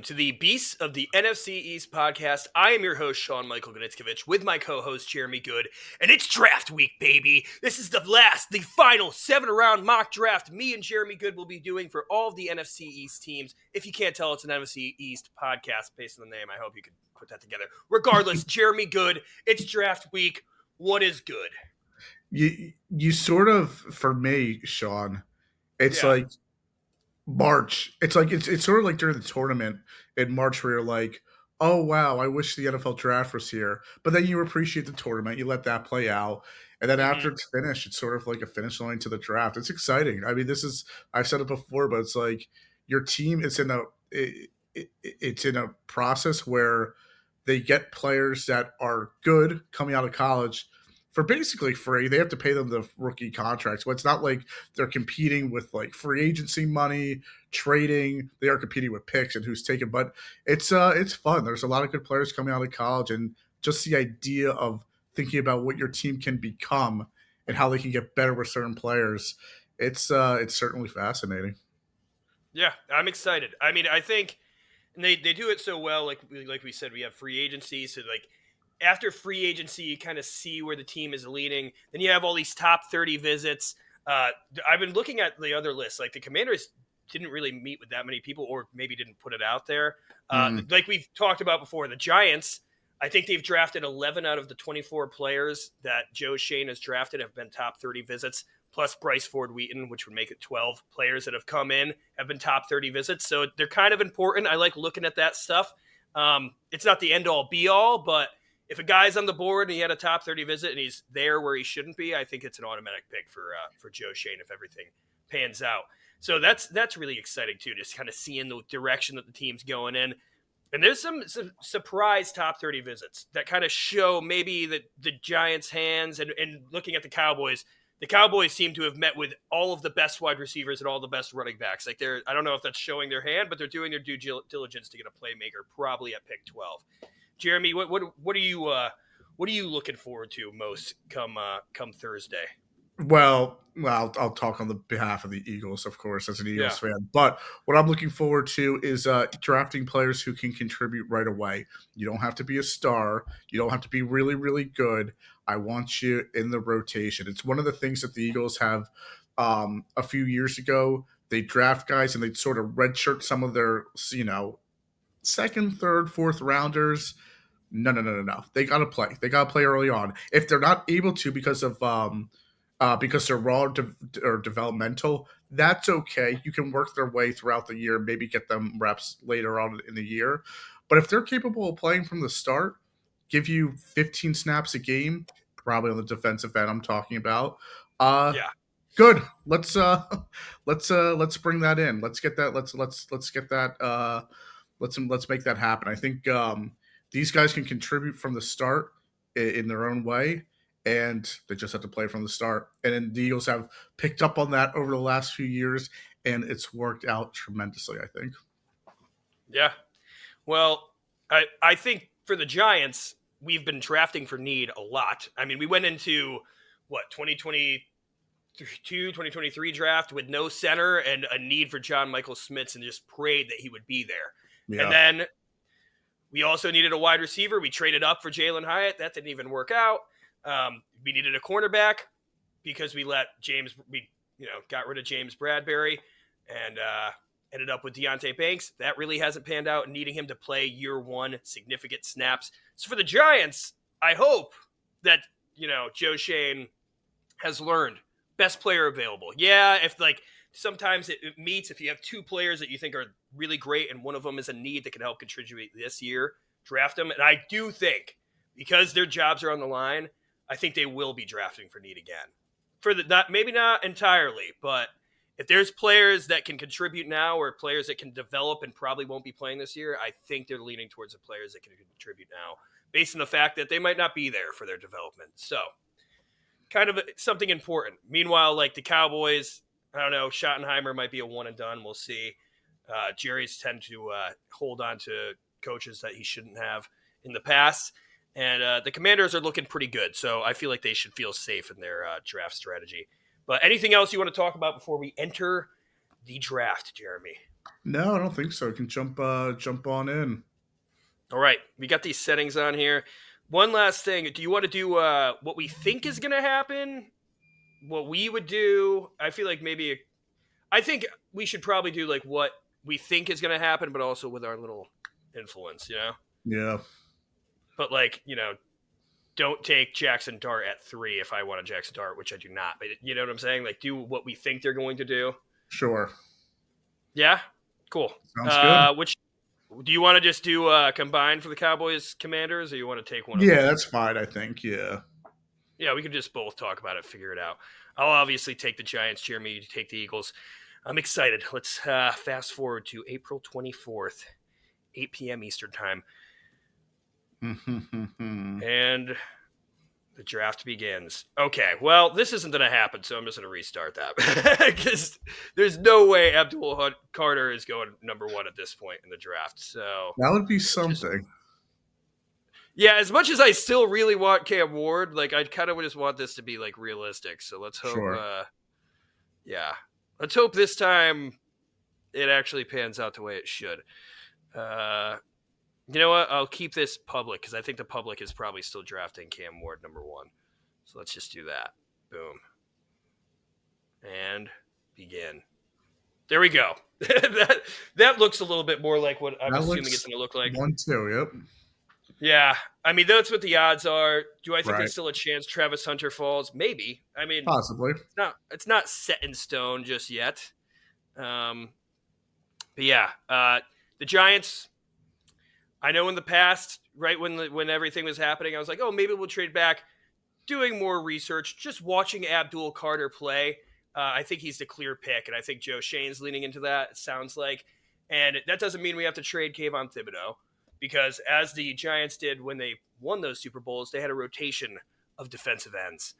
to the Beasts of the NFC East podcast. I am your host, Sean Michael Gnitzcavich, with my co-host, Jeremy Goode, and it's draft week, baby. This is the final 7-round mock draft me and Jeremy Goode will be doing for all of the NFC East teams. If you can't tell, it's an NFC East podcast based on the name. I hope you could put that together. Regardless, Jeremy Goode, it's draft week. What is good? You sort of, for me, Sean, it's like March. It's sort of like during the tournament in March where you're like, oh wow, I wish the NFL draft was here. But then you appreciate the tournament, you let that play out, and then after it's finished, it's sort of like a finish line to the draft. It's exciting. I mean, I've said it before, but it's like your team is it's in a process where they get players that are good coming out of college for basically free. They have to pay them the rookie contracts. But it's not like they're competing with like free agency money, trading. They are competing with picks and who's taken. But it's fun. There's a lot of good players coming out of college, and just the idea of thinking about what your team can become and how they can get better with certain players. It's certainly fascinating. Yeah, I'm excited. I mean, I think they do it so well. Like we said, we have free agency, so like after free agency, you kind of see where the team is leaning. Then you have all these top 30 visits. I've been looking at the other lists. Like the Commanders didn't really meet with that many people, or maybe didn't put it out there. Like we've talked about before, the Giants, I think they've drafted 11 out of the 24 players that Joe Schoen has drafted have been top 30 visits, plus Bryce Ford-Wheaton, which would make it 12 players that have come in, have been top 30 visits. So they're kind of important. I like looking at that stuff. It's not the end-all, be-all, but if a guy's on the board and he had a top 30 visit and he's there where he shouldn't be, I think it's an automatic pick for Joe Schoen if everything pans out. So that's really exciting too, just kind of seeing the direction that the team's going in. And there's some surprise top 30 visits that kind of show maybe the Giants' hands, and looking at the Cowboys seem to have met with all of the best wide receivers and all the best running backs. Like I don't know if that's showing their hand, but they're doing their due diligence to get a playmaker probably at pick 12. Jeremy, what are you looking forward to most come Thursday? Well, I'll talk on the behalf of the Eagles, of course, as an Eagles fan. But what I'm looking forward to is drafting players who can contribute right away. You don't have to be a star. You don't have to be really, really good. I want you in the rotation. It's one of the things that the Eagles have a few years ago. They draft guys and they'd sort of redshirt some of their, second, third, fourth rounders. No. They got to play. They got to play early on. If they're not able to because they're raw or developmental, that's okay. You can work their way throughout the year, maybe get them reps later on in the year. But if they're capable of playing from the start, give you 15 snaps a game, probably on the defensive end I'm talking about. Good. Let's bring that in. Let's get that. Let's get that. Let's make that happen. I think these guys can contribute from the start in their own way, and they just have to play from the start. And then the Eagles have picked up on that over the last few years, and it's worked out tremendously, I think. Yeah. Well, I think for the Giants, we've been drafting for need a lot. I mean, we went into, 2022, 2023 draft with no center and a need for John Michael Schmitz, and just prayed that he would be there. Yeah. And then we also needed a wide receiver. We traded up for Jalen Hyatt. That didn't even work out. We needed a cornerback because we got rid of James Bradbury and ended up with Deonte Banks. That really hasn't panned out, needing him to play year one significant snaps. So for the Giants, I hope that, Joe Schoen has learned best player available. Yeah, if sometimes it meets, if you have two players that you think are really great and one of them is a need that can help contribute this year, draft them. And I do think, because their jobs are on the line, I think they will be drafting for need again. Maybe not entirely, but if there's players that can contribute now or players that can develop and probably won't be playing this year, I think they're leaning towards the players that can contribute now, based on the fact that they might not be there for their development. So kind of something important. Meanwhile, like the Cowboys, I don't know, Schottenheimer might be a one and done. We'll see. Jerry's tend to hold on to coaches that he shouldn't have in the past. And the Commanders are looking pretty good, so I feel like they should feel safe in their draft strategy. But anything else you want to talk about before we enter the draft, Jeremy? No, I don't think so. You can jump on in. All right, we got these settings on here. One last thing. Do you want to do what we think is going to happen? What we would do? I feel like maybe. I think we should probably do like what we think is going to happen, but also with our little influence, you know? Yeah, But like, don't take Jackson Dart at 3 if I want a Jackson Dart, which I do not. But you know what I'm saying? Like, do what we think they're going to do. sure. Yeah? Cool. Sounds good. Which do you want to just do combined for the Cowboys Commanders, or you want to take one of Yeah, them? that's fine. I think. Yeah. Yeah, we could just both talk about it, figure it out. I'll obviously take the Giants, Jeremy, you take the Eagles. I'm excited. Let's fast forward to April 24th, 8 p.m. Eastern Time. And the draft begins. Okay, well, this isn't going to happen, so I'm just going to restart that. Because there's no way Abdul Carter is going number 1 at this point in the draft. So That would be something. yeah, as much as I still really want Cam Ward, like I kind of just want this to be like realistic. So let's hope. Sure. Yeah, let's hope this time it actually pans out the way it should. You know what? I'll keep this public because I think the public is probably still drafting Cam Ward number 1. So let's just do that. Boom. And begin. There we go. that looks a little bit more like what I'm assuming it's going to look like. 1-2. Yep. Yeah. I mean, that's what the odds are. Do I think Right. there's still a chance Travis Hunter falls? Maybe. I mean, Possibly. it's not set in stone just yet. But yeah, the Giants. I know in the past, right when everything was happening, I was like, oh, maybe we'll trade back. Doing more research, just watching Abdul Carter play, I think he's the clear pick, and I think Joe Shane's leaning into that, it sounds like. And that doesn't mean we have to trade Kayvon Thibodeau, because as the Giants did when they won those Super Bowls, they had a rotation of defensive ends.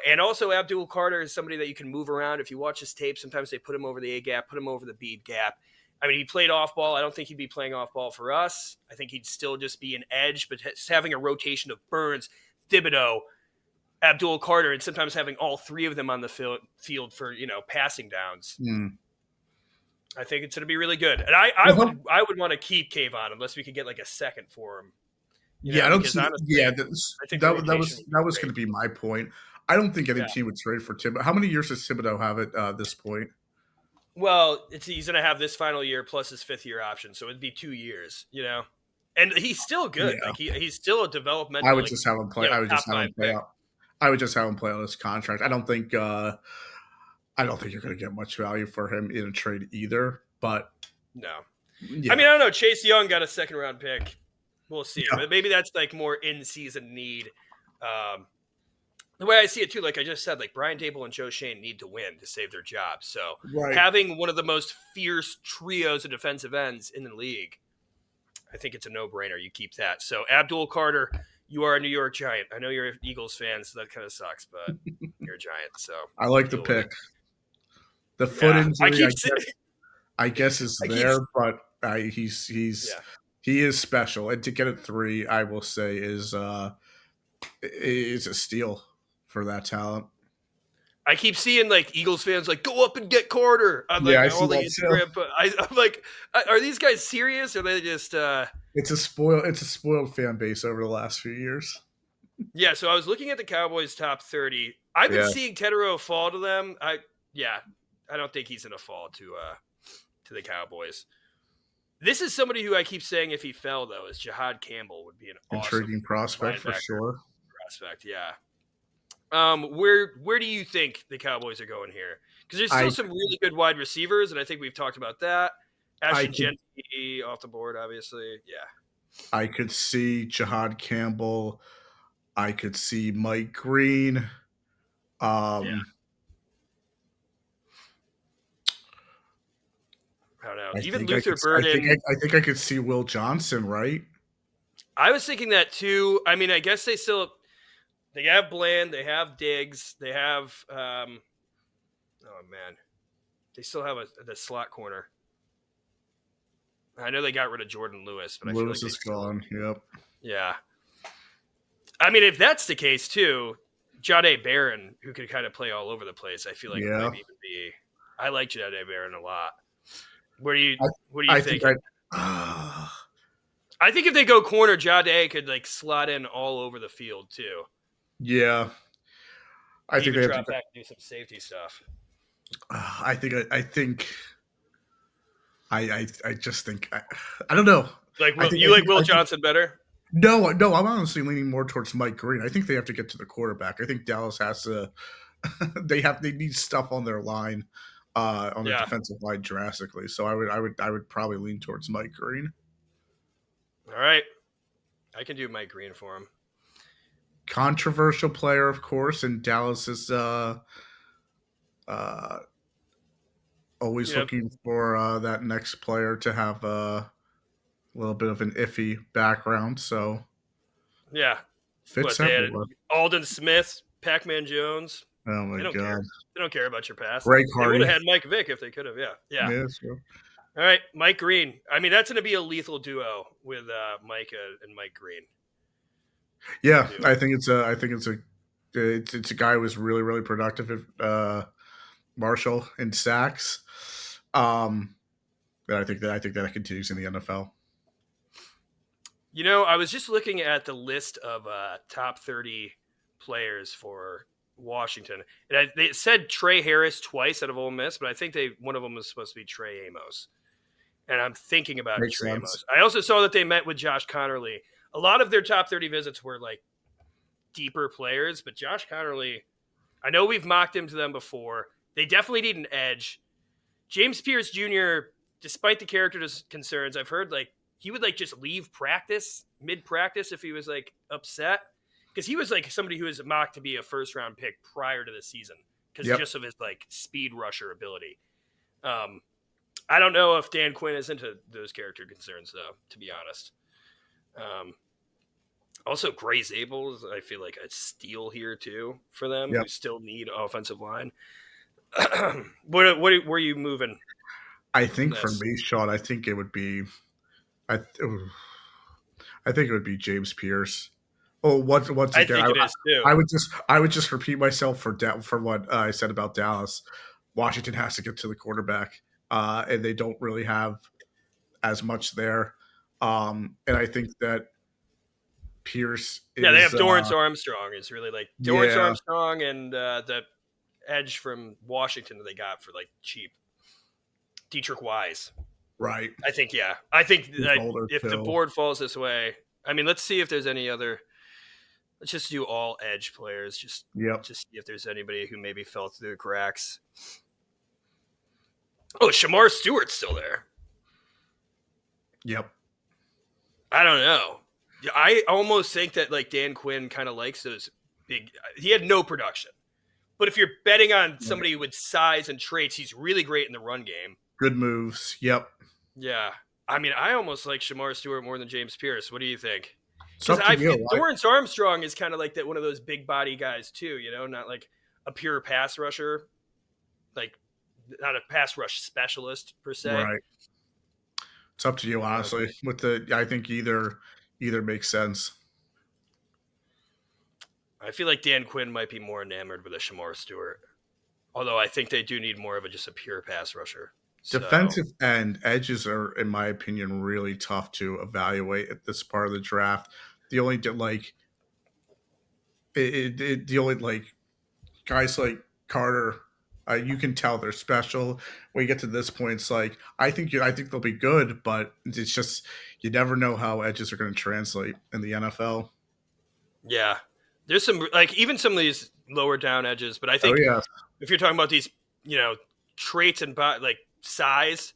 And also Abdul Carter is somebody that you can move around. If you watch his tape, sometimes they put him over the A gap, put him over the B gap. I mean, he played off ball. I don't think he'd be playing off ball for us. I think he'd still just be an edge, but just having a rotation of Burns, Thibodeau, Abdul Carter, and sometimes having all 3 of them on the field for, passing downs. I think it's going to be really good. And I would want to keep Kayvon unless we could get like a second for him. I don't see. Honestly, that was going to be my point. I don't think any team would trade for Thibodeau. How many years does Thibodeau have at this point? Well, he's going to have this final year plus his 5th year option, so it'd be 2 years, And he's still good. Yeah. Like he's still a developmental. I would just have him play. I would just have him play out. I would just have him play on his contract. I don't think you're going to get much value for him in a trade either. But no, yeah. I mean, I don't know. Chase Young got a 2nd round pick. We'll see, but maybe that's like more in season need. The way I see it too, like I just said, like Brian Dable and Joe Shane need to win to save their jobs. So having one of the most fierce trios of defensive ends in the league, I think it's a no-brainer. You keep that. So Abdul Carter, you are a New York Giant. I know you're an Eagles fan, so that kind of sucks, but you're a Giant. So I like the pick. The foot injury, I guess is there, but he is special, and to get it 3, I will say is a steal for that talent. I keep seeing like Eagles fans like go up and get Carter. I'm like, I see that Instagram, but I'm like, are these guys serious? Or are they just? It's a spoiled fan base over the last few years. Yeah, so I was looking at the Cowboys top 30. I've been seeing Tedero fall to them. I don't think he's gonna fall to the Cowboys. This is somebody who I keep saying if he fell though is Jihad Campbell would be an intriguing prospect for sure. Prospect, yeah. Where do you think the Cowboys are going here? Because there's still some really good wide receivers, and I think we've talked about that. Ashton Jeanty off the board, obviously. Yeah. I could see Jihad Campbell. I could see Mike Green. I don't know. Even Luther Burden. I think I could see Will Johnson, right? I was thinking that too. I mean, I guess they have Bland, they have Diggs, they have they still have the slot corner. I know they got rid of Jordan Lewis, but Lewis is gone. Yep. Yeah. I mean, if that's the case too, Jahdae Barron, who could kind of play all over the place, I feel like it might even be. I like Jahdae Barron a lot. What are you I, What are you I think thinking? I. I think if they go corner, Jade could like slot in all over the field too. Yeah, I think Even they have to. drop back and do some safety stuff. I just think. I don't know. Like, I Will, think. you I like think. Will I think. Johnson better? No. I'm honestly leaning more towards Mike Green. I think they have to get to the quarterback. I think Dallas has to. They need stuff on their line, on their Yeah. defensive line drastically. So I would probably lean towards Mike Green. All right. I can do Mike Green for him. Controversial player, of course, and Dallas is uh, always Yep. looking for that next player to have a little bit of an iffy background. So Yeah. fits What they had everywhere. Alden Smith, Pac-Man Jones. Oh my They don't care. god, They don't care about your past. Greg They would have Hardy. had Mike Vick if they could have. Yeah. Yeah. Yeah, so. All right. Mike Green. I mean, that's going to be a lethal duo with Micah and Mike Green. Yeah, Duo. it's a guy who was really productive at Marshall and sacks. But I think that continues in the NFL. You know, I was just looking at the list of top 30 players for Washington, and they said Trey Harris twice out of Ole Miss, but I think one of them was supposed to be Trey Amos, and I'm thinking about Makes Trey sense. Amos. I also saw that they met with Josh Connerly. A lot of their top 30 visits were like deeper players, but Josh Connerly, I know we've mocked him to them before. They definitely need an edge. James Pierce Jr., despite the character concerns, I've heard like he would like just leave practice mid practice if he was like upset, because he was like somebody who was mocked to be a first round pick prior to the season because Yep. just of his like speed rusher ability. I don't know if Dan Quinn is into those character concerns though, to be honest. Also, Gray Zabel, I feel like a steal here too for them, Yep. who still need offensive line. what were you moving? I think for me, Sean, I think it would be I think it would be James Pierce. Oh, once I again, think it is too. I would just repeat myself for what I said about Dallas. Washington has to get to the quarterback, and they don't really have as much there. And I think that Pierce is. Yeah, they have Dorrance Armstrong. Is really like Dorrance Yeah. Armstrong and the edge from Washington that they got for like cheap. Dietrich Wise. Right. I think, yeah. I think older if the too. board falls this way, I mean, let's see if there's any other. Let's just do all edge players. Just see if there's anybody who maybe fell through the cracks. Oh, Shamar Stewart's still there. Yep. I don't know. I almost think that like Dan Quinn kind of likes those big. He had no production, but if you're betting on somebody with size and traits, he's really great in the run game. Good moves. Yep. Yeah. I mean, I almost like Shamar Stewart more than James Pierce. What do you think? Because I feel Dorrance Armstrong is kind of like that one of those big body guys too, you know, not like a pure pass rusher, like not a pass rush specialist per se. Right. It's up to you, honestly. I think either makes sense. I feel like Dan Quinn might be more enamored with a Shamar Stewart, although I think they do need more of just a pure pass rusher. Defensive end edges are, in my opinion, really tough to evaluate at this part of the draft. The only guys like Carter, you can tell they're special. When you get to this point, it's like I think they'll be good, but it's just you never know how edges are going to translate in the NFL. Yeah, there's some like even some of these lower down edges, but I think if you're talking about these, you know, traits and like size,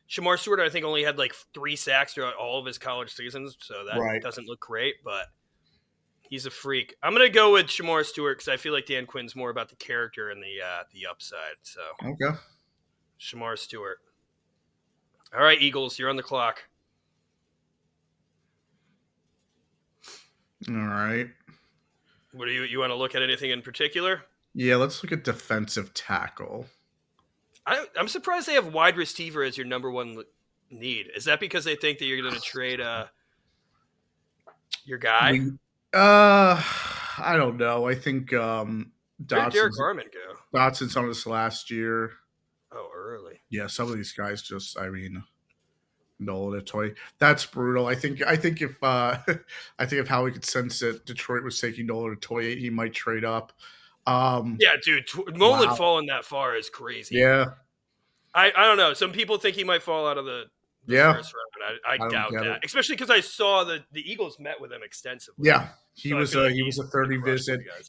Shamar Stewart I think only had like 3 sacks throughout all of his college seasons, so that doesn't look great, but he's a freak. I'm gonna go with Shamar Stewart because I feel like Dan Quinn's more about the character and the upside. So okay, Shamar Stewart. All right, Eagles, you're on the clock. All right. What do you want to look at anything in particular? Yeah, let's look at defensive tackle. I'm surprised they have wide receiver as your number one need. Is that because they think that you're going to trade your guy? I don't know. I think Where'd Derek Harmon go? Dotson's on his last year. Oh, early. Yeah, some of these guys just, I mean, Nolan and Toy. That's brutal. I think if I think if Howie could sense that Detroit was taking Nolan and Toy, he might trade up. Um, Yeah, dude, Nolan wow. falling that far is crazy. Yeah, I don't know. Some people think he might fall out of the yeah. first round. I I don't doubt get it. that, especially because I saw the Eagles met with him extensively. Yeah, So I feel like he was he's a gonna 30 crush those visit. guys.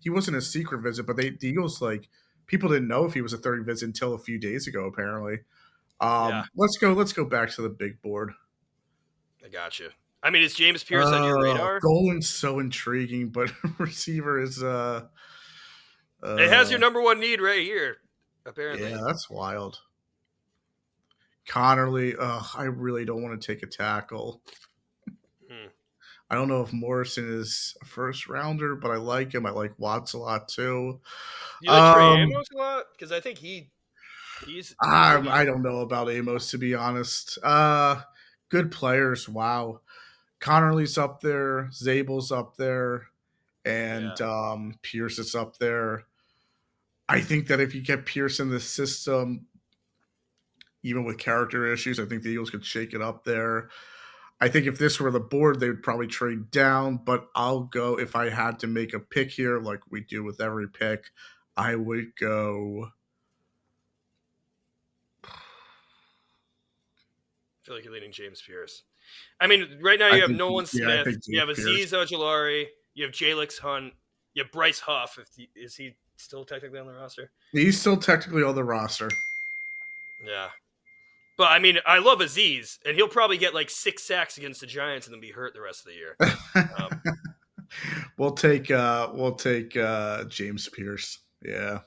He wasn't a secret visit, but the Eagles like people didn't know if he was a 30 visit until a few days ago apparently. Yeah, Let's go back to the big board. I got you. I mean, is James Pierce on your radar? Golan's so intriguing, but receiver is It has uh your number one need right here, apparently. yeah, that's wild. Connerly, I really don't want to take a tackle. Hmm. I don't know if Morrison is a first rounder, but I like him. I like Watts a lot too. Do you like Trey Um, Amos a lot? Because I think he's pretty I good. don't know about Amos to be honest. Good players. Wow, Connerly's up there, Zabel's up there, Yeah. and Pierce is up there. I think that if you get Pierce in the system, even with character issues, I think the Eagles could shake it up there. I think if this were the board, they would probably trade down, but I'll go if I had to make a pick here, like we do with every pick, I would go. I feel like you're leaning James Pierce. I mean, right now I you have think, Nolan yeah, I Smith, think you James have Pierce. Aziz Ojulari, you have Jalix Hunt, you have Bryce Huff. Is he still technically on the roster? He's still technically on the roster. Yeah. But I mean, I love Aziz, and he'll probably get like 6 sacks against the Giants and then be hurt the rest of the year. Um, We'll take James Pierce. Yeah.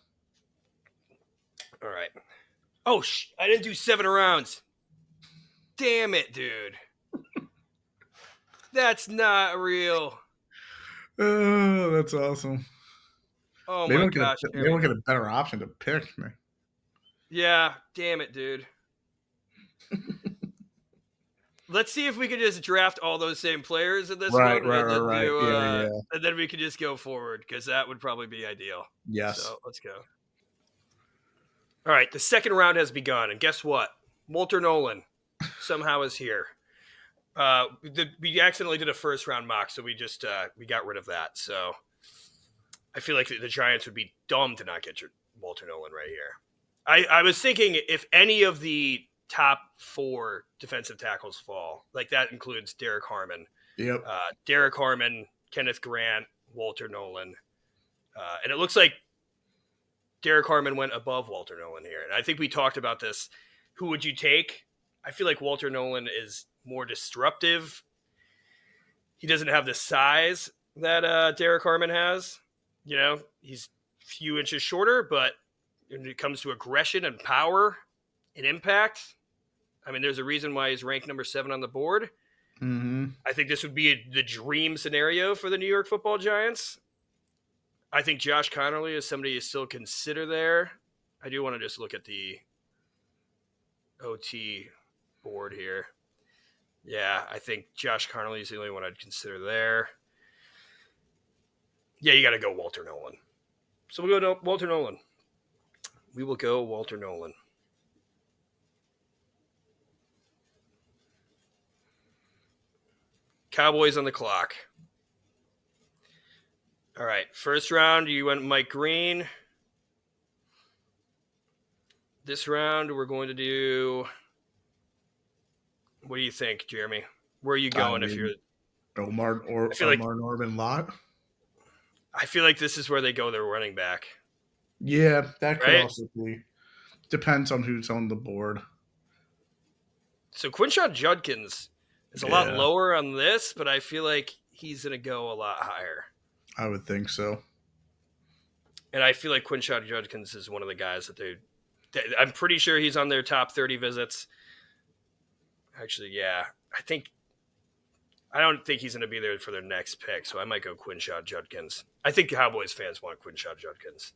all right. Oh, I didn't do 7 rounds. Damn it, dude. That's not real. Oh, that's awesome. Oh Maybe my I'll gosh, maybe I'll Jeremy. get a better option to pick. Yeah, damn it, dude. Let's see if we can just draft all those same players in this Right, one, right, and right, then right. do, Yeah, yeah. and then we can just go forward because that would probably be ideal. Yes. So let's go. All right, the second round has begun, and guess what? Walter Nolan somehow is here. We accidentally did a first round mock, so we got rid of that. So I feel like the Giants would be dumb to not get your Walter Nolan right here. I was thinking if any of the top 4 defensive tackles fall, like that includes Derek Harmon, Yep. Kenneth Grant, Walter Nolan, and it looks like Derek Harmon went above Walter Nolan here. And I think we talked about this. Who would you take? I feel like Walter Nolan is more disruptive. He doesn't have the size that Derek Harmon has. You know, he's a few inches shorter, but when it comes to aggression and power and impact, I mean, there's a reason why he's ranked number 7 on the board. Mm-hmm. I think this would be the dream scenario for the New York Football Giants. I think Josh Connerly is somebody you still consider there. I do want to just look at the OT board here. Yeah, I think Josh Connerly is the only one I'd consider there. Yeah, you got to go Walter Nolan. So we'll go to Walter Nolan. We will go Walter Nolan. Cowboys on the clock. All right, first round, you went Mike Green. This round, we're going to do. What do you think, Jeremy? Where are you going if you're Omar I feel like Norman Lott? I feel like this is where they go their running back. Yeah, that could Right? also be. Depends on who's on the board. So Quinshon Judkins is a lot Yeah, lower on this, but I feel like he's going to go a lot higher. I would think so. And I feel like Quinshon Judkins is one of the guys that I'm pretty sure he's on their top 30 visits. Actually, yeah. I don't think he's going to be there for their next pick, so I might go Quinshon Judkins. I think Cowboys fans want Quinshon Judkins,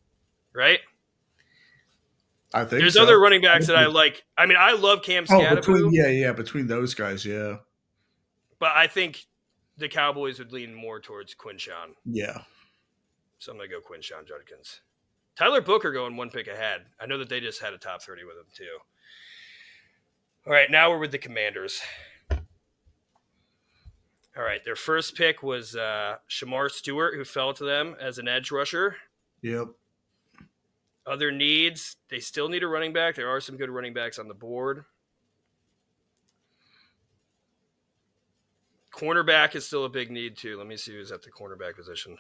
right? I think There's so. other running backs that I like. I mean, I love Cam Scatteroo. Between those guys, yeah. But I think the Cowboys would lean more towards Quinshon. Yeah. So I'm going to go Quinshon Judkins. Tyler Booker going one pick ahead. I know that they just had a top 30 with him too. All right, now we're with the Commanders. All right, their first pick was Shamar Stewart, who fell to them as an edge rusher. Yep. Other needs, they still need a running back. There are some good running backs on the board. Cornerback is still a big need too. Let me see who's at the cornerback position.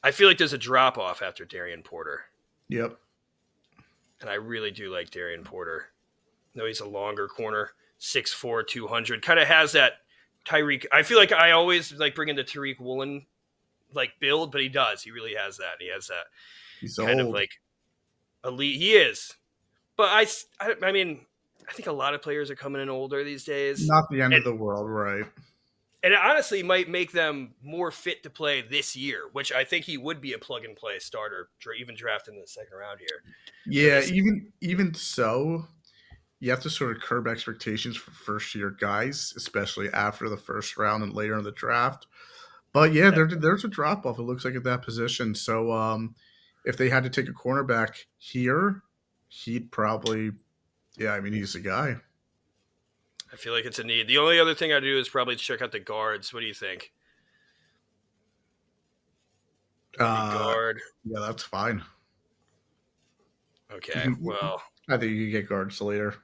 I feel like there's a drop-off after Darian Porter. Yep. And I really do like Darian Porter. No, he's a longer corner, 6'4", 200. Kind of has that Tyreek. I feel like I always like bring in the Tariq Woolen like build, but he does. He really has that. He has that He's kind old. of like elite. He is. But I mean, I think a lot of players are coming in older these days. Not the end of the world, right? And it honestly might make them more fit to play this year, which I think he would be a plug-and-play starter, even drafted in the second round here. Yeah, even so, you have to sort of curb expectations for first-year guys, especially after the first round and later in the draft. But yeah, there's a drop-off, it looks like, at that position. So if they had to take a cornerback here, he'd probably – yeah, I mean, he's the guy. I feel like it's a need. The only other thing I do is probably check out the guards. What do you think? Guard. Yeah, that's fine. Okay, well. I think you can get guards later.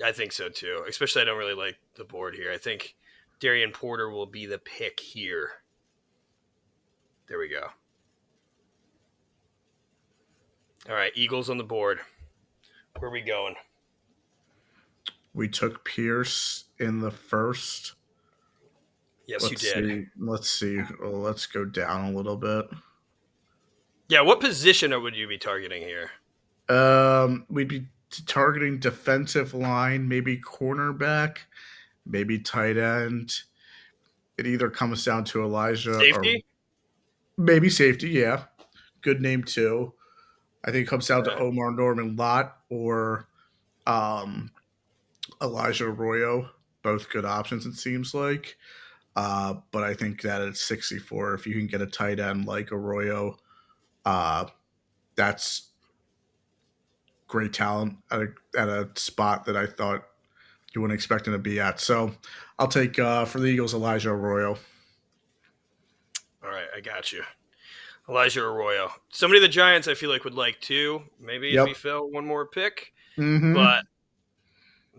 I think so too. Especially I don't really like the board here. I think Darian Porter will be the pick here. There we go. All right, Eagles on the board. Where are we going? We took Pierce in the first. Yes, you did. Let's see. Well, let's go down a little bit. Yeah, what position would you be targeting here? We'd be targeting defensive line, maybe cornerback, maybe tight end. It either comes down to Elijah safety? Or maybe safety, yeah. Good name too. I think it comes down to Omar Norman Lott or Elijah Arroyo. Both good options, it seems like. But I think that at 64, if you can get a tight end like Arroyo, that's great talent at a spot that I thought you wouldn't expect him to be at. So I'll take, for the Eagles, Elijah Arroyo. All right, I got you. Elijah Arroyo. Somebody the Giants I feel like would like too. Maybe if he fell one more pick. Mm-hmm. But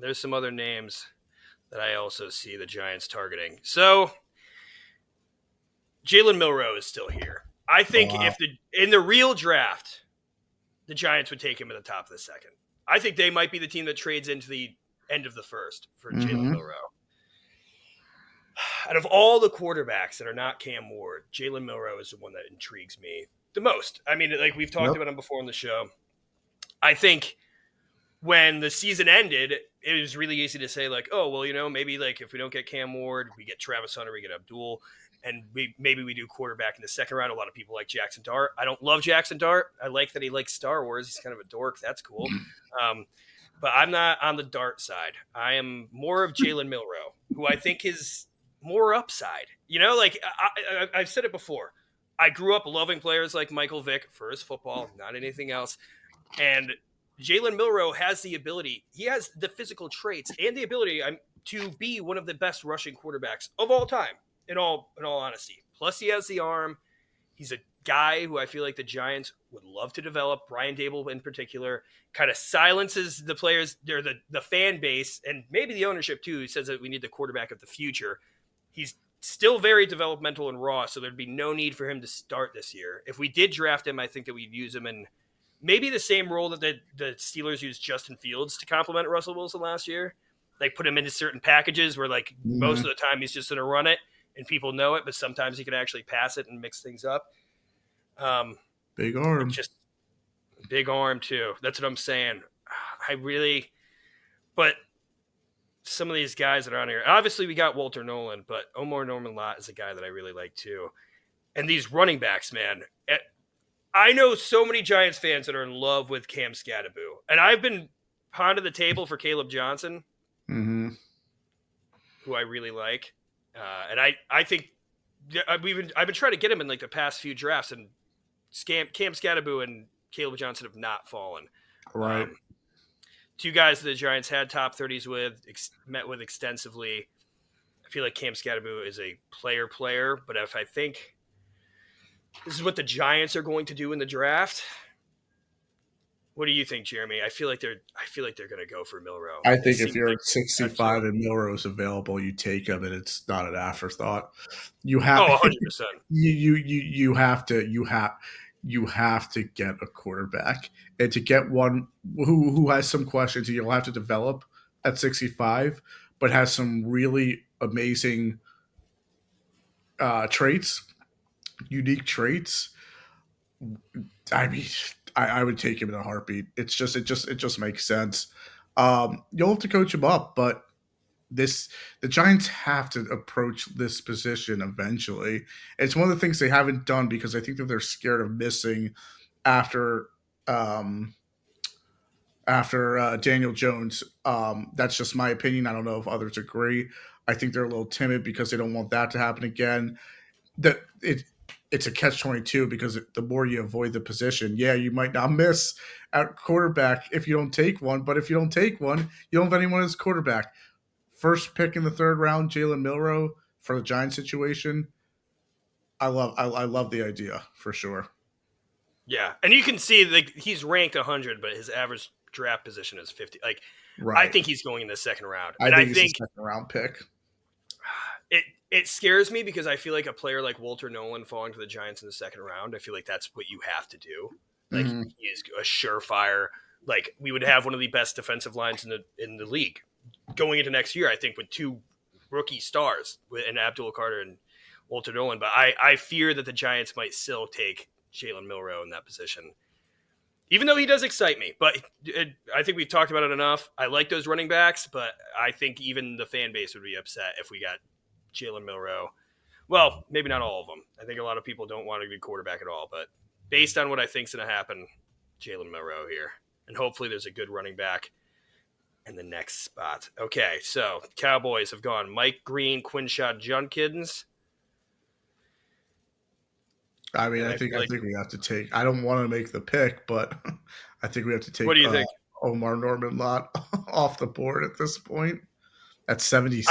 there's some other names that I also see the Giants targeting. So Jalen Milroe is still here. I think in the real draft, the Giants would take him at the top of the second. I think they might be the team that trades into the end of the first for Jalen Milroe. Out of all the quarterbacks that are not Cam Ward, Jalen Milroe is the one that intrigues me the most. I mean, like we've talked about him before on the show. I think when the season ended, it was really easy to say like, oh, well, maybe like if we don't get Cam Ward, we get Travis Hunter, we get Abdul, and maybe we do quarterback in the second round. A lot of people like Jackson Dart. I don't love Jackson Dart. I like that he likes Star Wars. He's kind of a dork. That's cool. But I'm not on the Dart side. I am more of Jalen Milroe, who I think is more upside. Like I've said it before. I grew up loving players like Michael Vick for his football, not anything else. And Jalen Milroe has the ability. He has the physical traits and the ability to be one of the best rushing quarterbacks of all time, in all honesty. Plus, he has the arm. He's a guy who I feel like the Giants would love to develop. Brian Dable in particular kind of silences the players, or the fan base, and maybe the ownership too, who says that we need the quarterback of the future. He's still very developmental and raw, so there'd be no need for him to start this year. If we did draft him, I think that we'd use him in maybe the same role that the Steelers used Justin Fields to complement Russell Wilson last year. Like put him into certain packages where like most of the time he's just going to run it and people know it, but sometimes he can actually pass it and mix things up. Big arm. Just big arm too. That's what I'm saying. But some of these guys that are on here, obviously we got Walter Nolan, but Omar Norman Lott is a guy that I really like too. And these running backs, man, I know so many Giants fans that are in love with Cam Scattaboo. And I've been pounding the table for Caleb Johnson, who I really like. And I think I've been trying to get him in like the past few drafts, and Cam Scatterboo and Caleb Johnson have not fallen. Right. Two guys that the Giants had top 30s with, met with extensively. I feel like Cam Scatterboo is a player, but if I think this is what the Giants are going to do in the draft, what do you think, Jeremy? I feel like they're going to go for Milroe. I think if you're at 65 and Milroe's available, you take him, and it's not an afterthought. You have 100%. you have to get a quarterback, and to get one who has some questions, you'll have to develop at 65, but has some really amazing traits, unique traits. I mean, I would take him in a heartbeat. It just makes sense. You'll have to coach him up, but the Giants have to approach this position eventually. It's one of the things they haven't done because I think that they're scared of missing after Daniel Jones. That's just my opinion. I don't know if others agree. I think they're a little timid because they don't want that to happen again. It's a catch-22 because the more you avoid the position, you might not miss at quarterback if you don't take one. But if you don't take one, you don't have anyone as quarterback. First pick in the third round, Jalen Milroe for the Giants situation. I love the idea for sure. Yeah, and you can see like he's ranked 100, but his average draft position is 50. Like, right. I think he's going in the second round. I think he's a second round pick. It scares me because I feel like a player like Walter Nolan falling to the Giants in the second round, I feel like that's what you have to do. Like, he is a surefire. Like, we would have one of the best defensive lines in the league going into next year, I think, with two rookie stars, and Abdul Carter and Walter Nolan. But I fear that the Giants might still take Jalen Milroe in that position, even though he does excite me. But I think we've talked about it enough. I like those running backs, but I think even the fan base would be upset if we got Jalen Milroe. Well, maybe not all of them. I think a lot of people don't want a good quarterback at all. But based on what I think is going to happen, Jalen Milroe here. And hopefully there's a good running back in the next spot. Okay, so Cowboys have gone Mike Green, Quinshad Judkins. I mean, I think we have to take. I don't want to make the pick, but I think we have to take. What do you think? Omar Norman Lott off the board at this point at 76.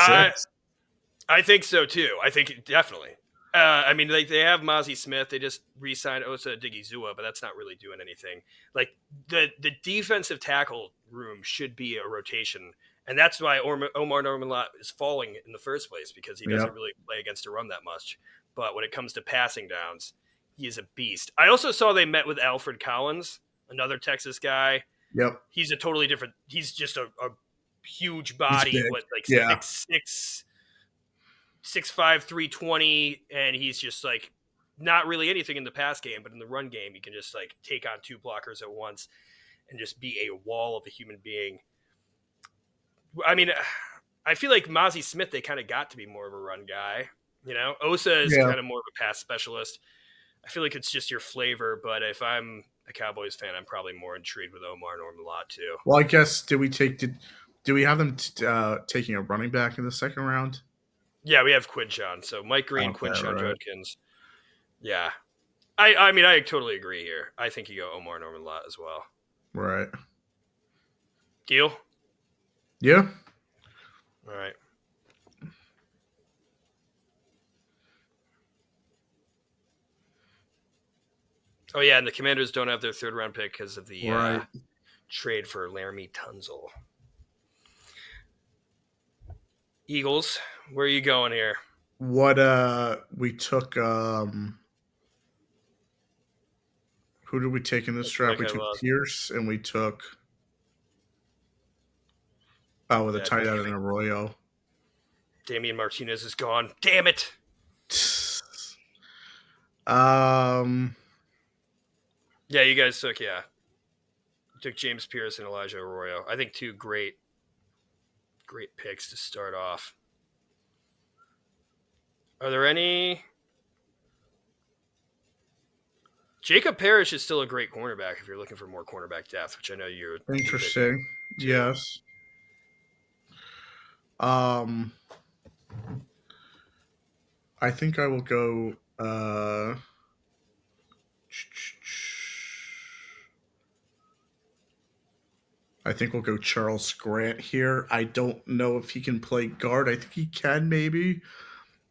I think so too. I think definitely. I mean, they have Mozzie Smith. They just re-signed Osa Odighizuwa, but that's not really doing anything. Like the defensive tackle room should be a rotation, and that's why Omar Norman Lott is falling in the first place, because he doesn't really play against a run that much. But when it comes to passing downs, he is a beast. I also saw they met with Alfred Collins, another Texas guy. Yep. He's a totally different. He's just a huge body, 6'5", 320, and he's just like not really anything in the pass game, but in the run game, he can just like take on two blockers at once and just be a wall of a human being. I mean, I feel like Mozzie Smith, they kind of got to be more of a run guy. You know, Osa is kind of more of a pass specialist. I feel like it's just your flavor, but if I'm a Cowboys fan, I'm probably more intrigued with Omar Norman Lott too. Well, I guess do we have them taking a running back in the second round? Yeah, we have Quinshon. So Mike Green, Quinshon Judkins. Yeah. I mean, I totally agree here. I think you go Omar Norman Lott as well. Right. Deal? Yeah. All right. Oh, yeah, and the Commanders don't have their third round pick because of the trade for Laramie Tunzel. Eagles, where are you going here? What we took who did we take in this draft? We took Pierce, and we took with a tight end in Arroyo. Damian Martinez is gone. Damn it. Yeah, you guys took took James Pierce and Elijah Arroyo. I think two great picks to start off. Are there any? Jacob Parrish is still a great cornerback if you're looking for more cornerback depth, which I know you're interesting. Yes. I I think I will go. I think we'll go Charles Grant here. I don't know if he can play guard. I think he can maybe,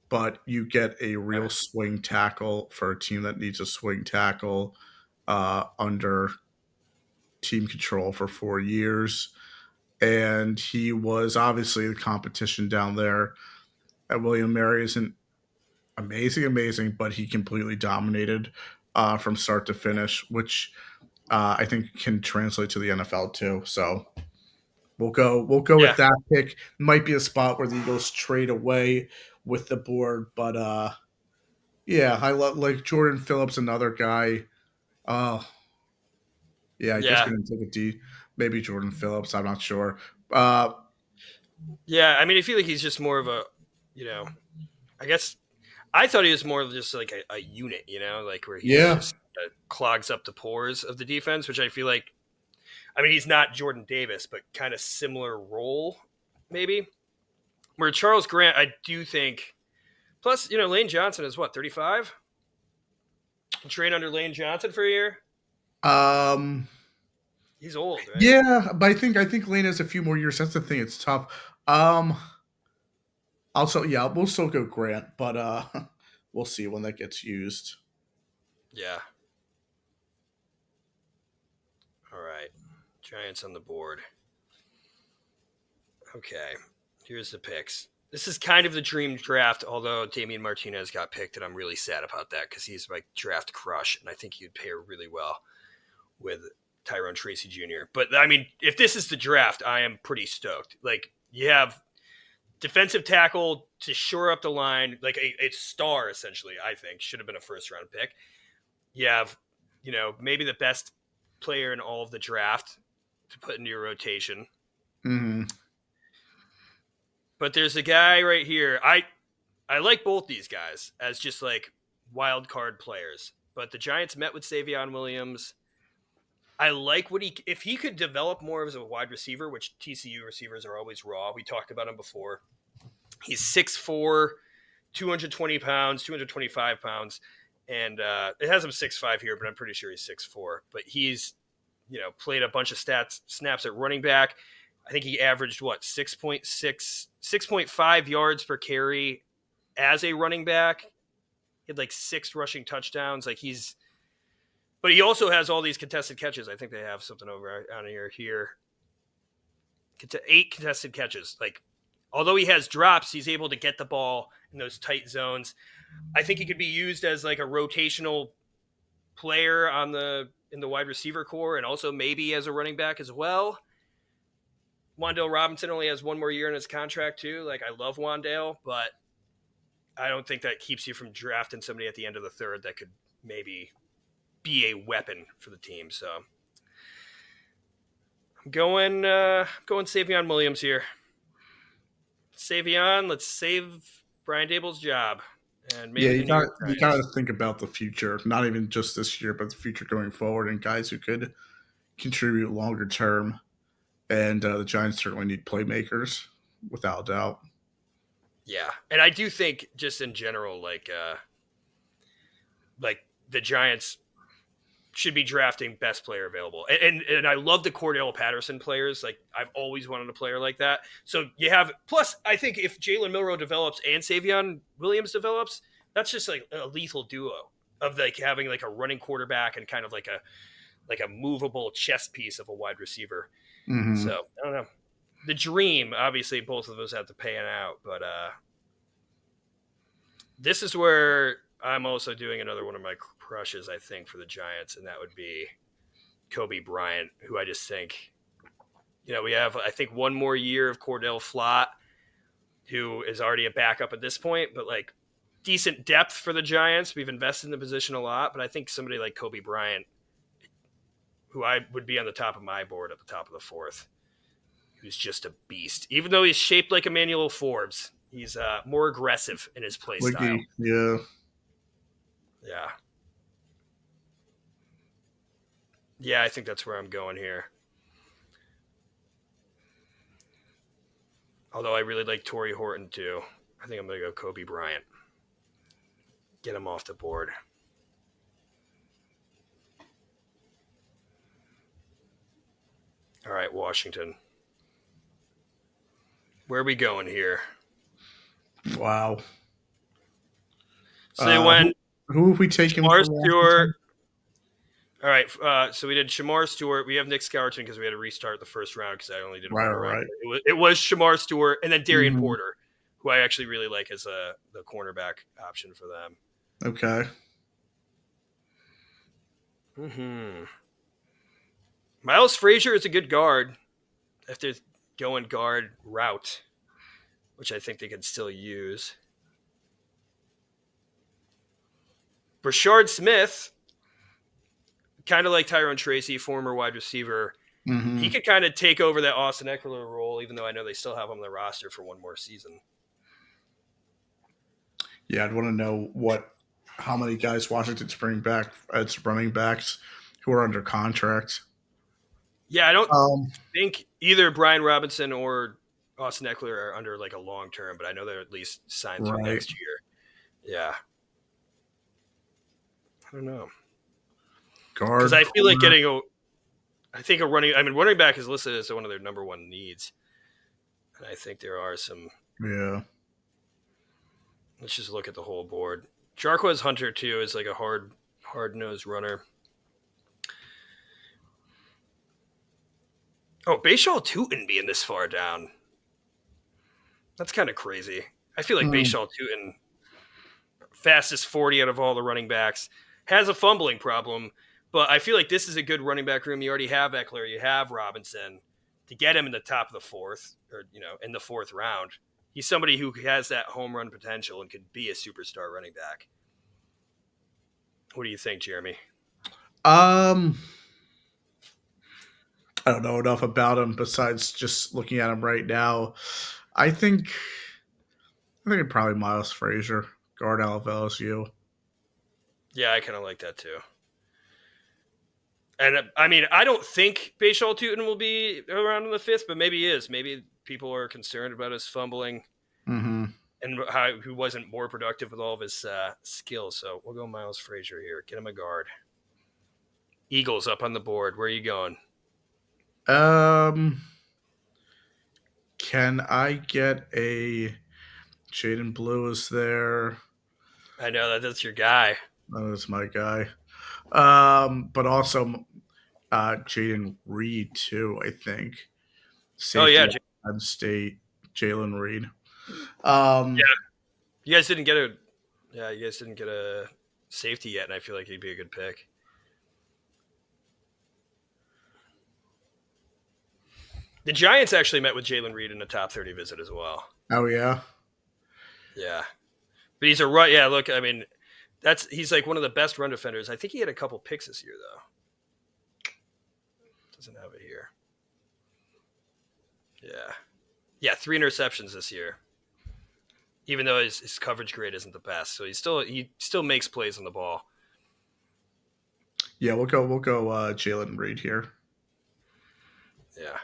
but you get a real swing tackle for a team that needs a swing tackle under team control for 4 years. And he was obviously the competition down there. William Mary isn't amazing, but he completely dominated from start to finish, which I think can translate to the NFL too. So we'll go with Yeah, that pick. Might be a spot where the Eagles trade away with the board, but yeah, I love like Jordan Phillips, another guy. Oh, yeah, I guess yeah, we're gonna take a D. Maybe Jordan Phillips. I'm not sure. Uh, yeah. I mean, I feel like he's just more of a, you know, I guess I thought he was more of just like a unit, like where he's yeah, just clogs up the pores of the defense, which I feel like. I mean, he's not Jordan Davis, but kind of similar role, maybe. Where Charles Grant, I do think. Plus, Lane Johnson is what 35. Train under Lane Johnson for a year. um, He's old, right? yeah, but I think Lane has a few more years. That's the thing; it's tough. Um, Also, yeah, we'll still go Grant, but we'll see when that gets used. Yeah. All right. Giants on the board. Okay. Here's the picks. This is kind of the dream draft, although Damian Martinez got picked, and I'm really sad about that because he's my draft crush, and I think he'd pair really well with Tyrone Tracy Jr. But I mean, if this is the draft, I am pretty stoked. Like, you have defensive tackle to shore up the line, like a star essentially. I think should have been a first round pick. You have, maybe the best player in all of the draft to put into your rotation. Hmm. But there's a guy right here. I like both these guys as just like wild card players. But the Giants met with Savion Williams. I like if he could develop more as a wide receiver, which TCU receivers are always raw. We talked about him before. He's 6'4", 220 pounds, 225 pounds. And it has him 6'5" here, but I'm pretty sure he's 6'4". But he's, played a bunch of snaps at running back. I think he averaged 6.5 yards per carry as a running back. He had like 6 rushing touchdowns. But he also has all these contested catches. I think they have something over on here. 8 contested catches. Like, although he has drops, he's able to get the ball in those tight zones. I think he could be used as like a rotational player in the wide receiver core, and also maybe as a running back as well. Wan'Dale Robinson only has 1 more year in his contract too. Like, I love Wan'Dale, but I don't think that keeps you from drafting somebody at the end of the third that could maybe be a weapon for the team. So I'm going Savion Williams here. Savion, let's save Brian Dable's job. And Yeah, maybe the New York you Giants. got to think about the future, not even just this year, but the future going forward, and guys who could contribute longer term. And the Giants certainly need playmakers, without a doubt. Yeah, and I do think just in general, like the Giants should be drafting best player available. And I love the Cordell Patterson players. Like, I've always wanted a player like that. So you have, plus I think if Jalen Milroe develops and Savion Williams develops, that's just like a lethal duo of like having like a running quarterback and kind of like a movable chess piece of a wide receiver. Mm-hmm. So I don't know. The dream, obviously both of those have to pan out, but this is where I'm also doing another one of my crushes, I think, for the Giants, and that would be Kobe Bryant, who I just think, we have, I think, 1 more year of Cordell Flott, who is already a backup at this point, but like decent depth for the Giants. We've invested in the position a lot, but I think somebody like Kobe Bryant, who I would be on the top of my board at the top of the 4th, who's just a beast. Even though he's shaped like Emmanuel Forbes, he's more aggressive in his play style. Yeah. Yeah. Yeah, I think that's where I'm going here. Although I really like Torrey Horton too. I think I'm going to go Kobe Bryant. Get him off the board. All right, Washington. Where are we going here? Wow. So they went. Who have we taken Shamar from Stewart. Washington? All right, so we did Shamar Stewart. We have Nick Scourton because we had to restart the first round because I only did one round. Right. It was Shamar Stewart and then Darian Mhm. Porter, who I actually really like as the cornerback option for them. Okay. Miles Frazier is a good guard if they're going guard route, which I think they could still use. Brashard Smith, kind of like Tyrone Tracy, former wide receiver. Mm-hmm. He could kind of take over that Austin Eckler role, even though I know they still have him on their roster for one more season. Yeah, I'd want to know how many guys Washington's bringing back as running backs who are under contract. Yeah, I don't think either Brian Robinson or Austin Eckler are under like a long term, but I know they're at least signed through next year. Yeah. I don't know. Guard. Because I feel like running back is listed as one of their number one needs. And I think there are some. Yeah. Let's just look at the whole board. Jarquez Hunter, too, is like a hard-nosed runner. Oh, Bashal Tootin being this far down. That's kind of crazy. I feel like Bashal Tootin, fastest 40 out of all the running backs, has a fumbling problem, but I feel like this is a good running back room. You already have Eckler, you have Robinson. To get him in the top of the fourth, or in the fourth round, he's somebody who has that home run potential and could be a superstar running back. What do you think, Jeremy? I don't know enough about him besides just looking at him right now. I think probably Miles Frazier, guard out of LSU. Yeah, I kind of like that too. And I mean, I don't think Bashal Tootin will be around in the fifth, but maybe he is. Maybe people are concerned about his fumbling and how he wasn't more productive with all of his skills. So we'll go Miles Frazier here. Get him a guard. Eagles up on the board. Where are you going? Can I get a Jaden Blue is there? I know that's your guy. That is my guy. But also Jaden Reed too, I think. Safety yeah, Penn State, Jalen Reed. You guys didn't get a safety yet, and I feel like he'd be a good pick. The Giants actually met with Jalen Reed in a top 30 visit as well. Oh yeah, yeah. But he's a run. Yeah, look, I mean, he's like one of the best run defenders. I think he had a couple picks this year though. Doesn't have it here. Yeah, 3 interceptions this year. Even though his coverage grade isn't the best, so he still makes plays on the ball. Yeah, we'll go Jalen Reed here. Yeah,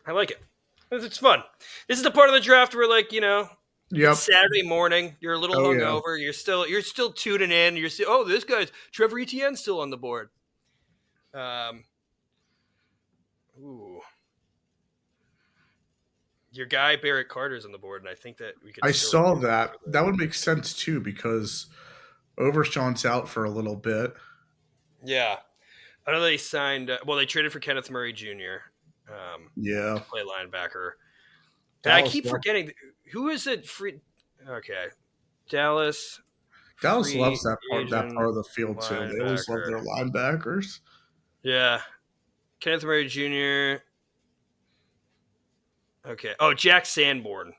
I like it. It's fun. This is the part of the draft where, like, it's Saturday morning. You're a little hungover. Yeah. You're still tuning in. You're still, this guy's Trevor Etienne's still on the board. Your guy Barrett Carter's on the board, and I think that we could. I saw that. That would make sense too because Overshawn's out for a little bit. Yeah, I know they signed. They traded for Kenneth Murray Jr. To play linebacker. And I keep forgetting who is it. Okay, Dallas. Dallas loves that part of the field too. They always love their linebackers. Yeah, Kenneth Murray Jr. Okay. Oh, Jack Sanborn,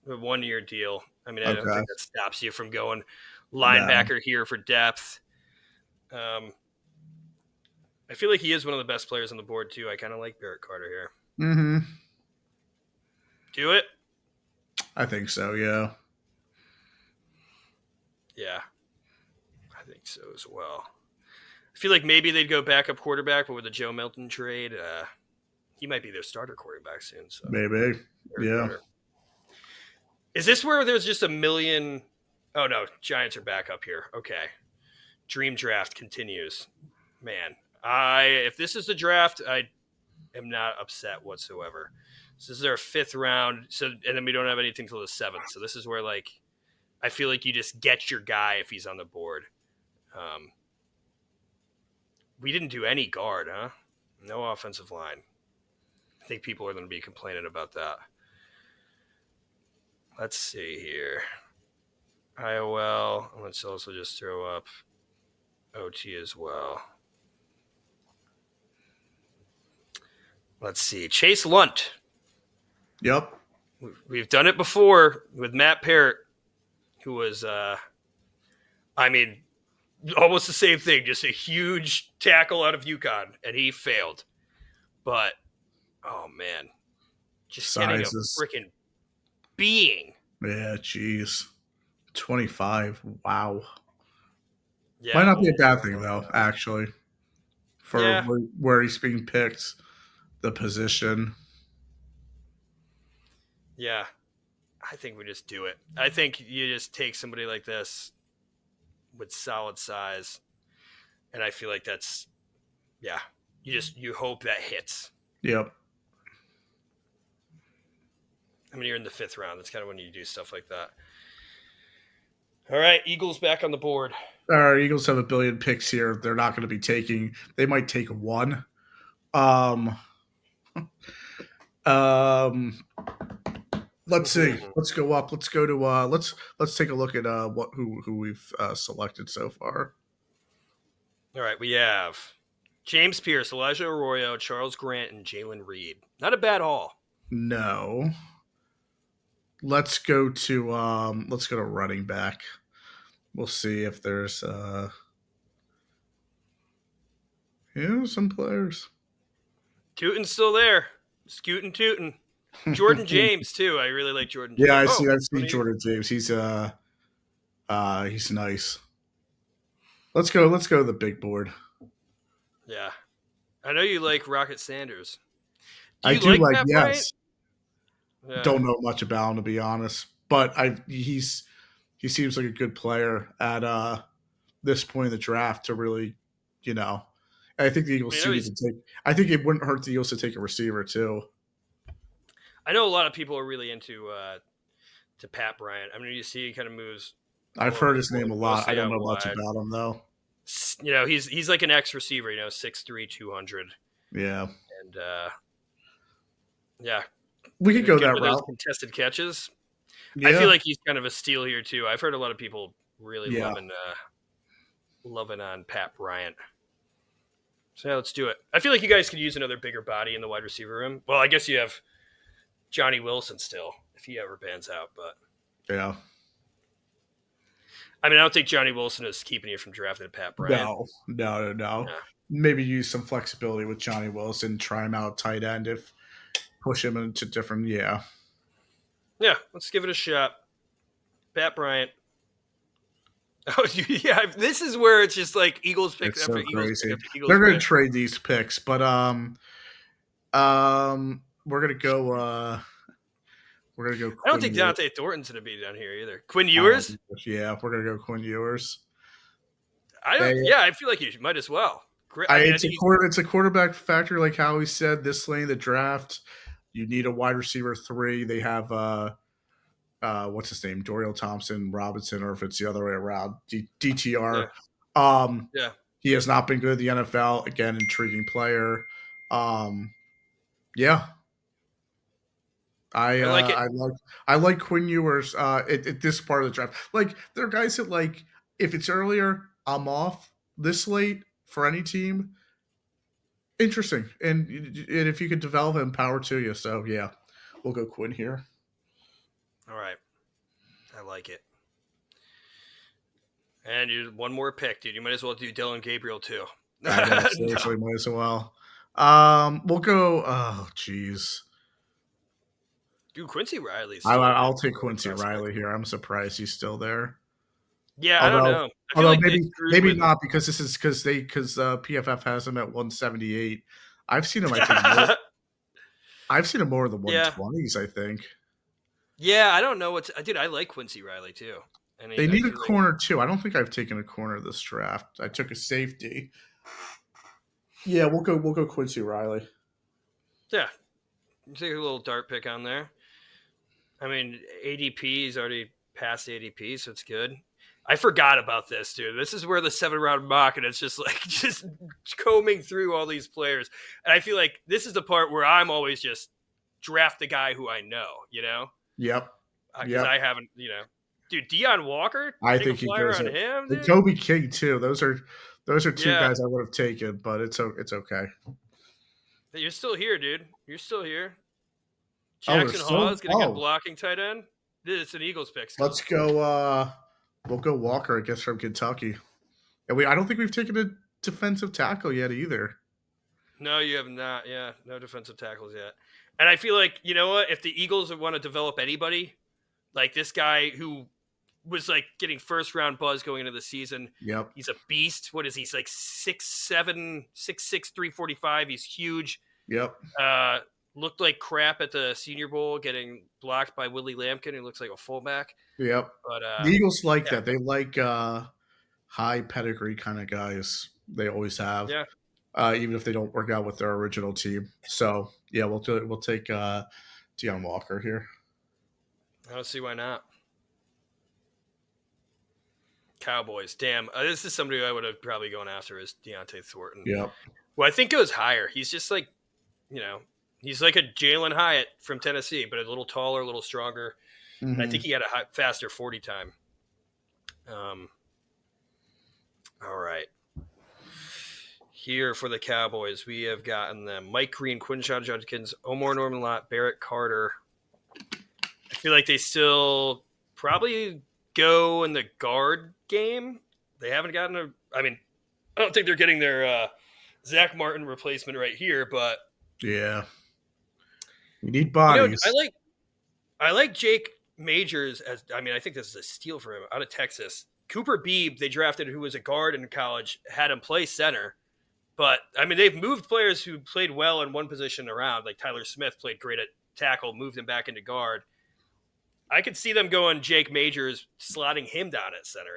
a 1-year deal. I mean, I don't think that stops you from going linebacker here for depth. I feel like he is one of the best players on the board too. I kind of like Barrett Carter here. Mm-hmm. Do it? I think so, yeah. Yeah. I think so as well. I feel like maybe they'd go backup quarterback, but with the Joe Milton trade, he might be their starter quarterback soon. So maybe. Yeah. Is this where there's just a million Oh no, Giants are back up here. Okay. Dream draft continues. Man, if this is the draft, I am not upset whatsoever. So this is our 5th round. So and then we don't have anything till the 7th. So this is where like I feel like you just get your guy if he's on the board. We didn't do any guard, huh? No offensive line. I think people are going to be complaining about that. Let's see here. IOL. Let's also just throw up OT as well. Let's see. Chase Lunt. Yep. We've done it before with Matt Parrott, who was, almost the same thing. Just a huge tackle out of UConn, and he failed. But, oh, man. Just Sizes. getting a freaking being. Yeah, jeez. 25. Wow. Yeah, Might not be a bad thing, though, actually, for where he's being picked, the position. Yeah, I think we just do it. I think you just take somebody like this with solid size, and I feel like that's, you hope that hits. Yep. I mean, you're in the 5th round. That's kind of when you do stuff like that. All right, Eagles back on the board. All right, Eagles have a billion picks here. They're not going to be taking. They might take one. Let's see. Let's go up. Let's go to. Let's take a look at who we've selected so far. All right, we have James Pierce, Elijah Arroyo, Charles Grant, and Jalen Reed. Not a bad haul. No. Let's go to running back. We'll see if there's some players. Tootin's still there. Scootin' Tootin'. Jordan James too. I really like Jordan James. Yeah, I've seen Jordan James. He's nice. Let's go to the big board. Yeah. I know you like Rocket Sanders. I do like Matt yes. Yeah. Don't know much about him, to be honest, but he seems like a good player at this point in the draft to really, I think the Eagles need to take. I think it wouldn't hurt the Eagles to take a receiver too. I know a lot of people are really into to Pat Bryant. I mean, you see he kind of moves. I've heard his name a lot. I don't know much about him though. He's like an X receiver. 6'3", 200. Yeah. And yeah. We could go that route. Contested catches. Yeah. I feel like he's kind of a steal here too. I've heard a lot of people really loving on Pat Bryant. So let's do it. I feel like you guys could use another bigger body in the wide receiver room. Well, I guess you have Johnny Wilson still, if he ever pans out. But yeah. I mean, I don't think Johnny Wilson is keeping you from drafting Pat Bryant. No. Yeah. Maybe use some flexibility with Johnny Wilson. Try him out tight end if push him into different. Yeah. Yeah. Let's give it a shot. Pat Bryant. Oh yeah, this is where it's just like Eagles picks after Eagles pick after Eagles. They're going to trade these picks, but we're gonna go. I don't think Dante Thornton's gonna be down here either. Quinn Ewers. Yeah, we're gonna go Quinn Ewers. I feel like you might as well. It's a quarterback factor, like Howie said. This lane, the draft, you need a wide receiver 3. They have what's his name, Dorial Thompson Robinson, or if it's the other way around, DTR. Yeah. He has not been good at the NFL. Again, intriguing player. Yeah. I like it. I like Quinn Ewers at this part of the draft. Like, there are guys that, like, if it's earlier, I'm off. This late for any team, interesting. And if you could develop him, power to you. So yeah, we'll go Quinn here. All right, I like it. And you one more pick, dude. You might as well do Dylan Gabriel too. Seriously, might as well. We'll go. Oh, geez. Dude, Quincy Riley. I'll take Quincy Riley here. I'm surprised he's still there. Yeah, I don't know. Although maybe not, because PFF has him at 178. I've seen him. I've seen him more in the 120s. I think. Yeah, I don't know dude. I like Quincy Riley too. And They I need a feel like, corner too. I don't think I've taken a corner this draft. I took a safety. Yeah, we'll go Quincy Riley. yeah, take a little dart pick on there. I mean, ADP is already past ADP, so it's good. I forgot about this, dude. This is where the 7 round mock, and it's just like just combing through all these players. And I feel like this is the part where I'm always just draft the guy who I know, Yep. because Yep. I haven't, dude, Deion Walker, I take a think he flyer goes on up. him, And dude. Kobe King too. Those are two Yeah, guys I would have taken, but it's okay. you're still here, dude. You're still here. Oh, we're Jackson still Hawes get a good oh, blocking tight end. It's an Eagles pick still. let's go we'll go Walker, I guess, from Kentucky. And I don't think we've taken a defensive tackle yet either. No, you have not. Yeah, no defensive tackles yet. And I feel like, you know what? If the Eagles want to develop anybody, like this guy who was like getting first round buzz going into the season, Yep. he's a beast. What is he? He's like 6'7", 6'6", 345. He's huge. Yep. Looked like crap at the Senior Bowl, getting blocked by Willie Lampkin, who looks like a fullback. Yep. But The Eagles like yeah, that. They like high pedigree kind of guys. They always have. yeah, Even if they don't work out with their original team. So yeah, we'll take Deion Walker here. I don't see why not. Cowboys. Damn, this is somebody I would have probably gone after is Deontay Thornton. Yep. Well, I think goes higher. He's just like, he's like a Jalen Hyatt from Tennessee, but a little taller, a little stronger. Mm-hmm. And I think he had a faster 40 time. All right. Here for the Cowboys, we have gotten them Mike Green, Quinshon Judkins, Omar Norman Lott, Barrett Carter. I feel like they still probably go in the guard game. They haven't gotten I don't think they're getting their Zach Martin replacement right here, but yeah, we need bodies. I like Jake Majors as I think this is a steal for him out of Texas. Cooper Beebe, they drafted, who was a guard in college, had him play center. But they've moved players who played well in one position around. Like Tyler Smith played great at tackle, moved him back into guard. I could see them going Jake Majors, slotting him down at center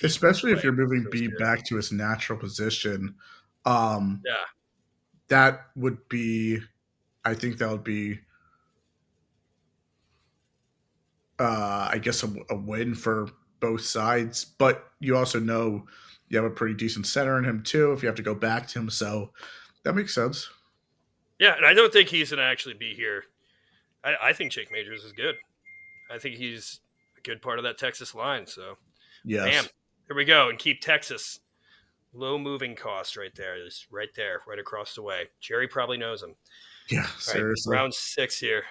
especially if you're moving B good. back to his natural position. Yeah, that would be. I think that would be. I guess a win for both sides, but you also know you have a pretty decent center in him too. If you have to go back to him, so that makes sense. yeah, and I don't think he's going to actually be here. I think Jake Majors is good. I think he's a good part of that Texas line. So, Yes. bam, here we go, and keep Texas low moving cost right there. Just right there, right across the way. Jerry probably knows him. Yeah, All seriously. right, round 6 here.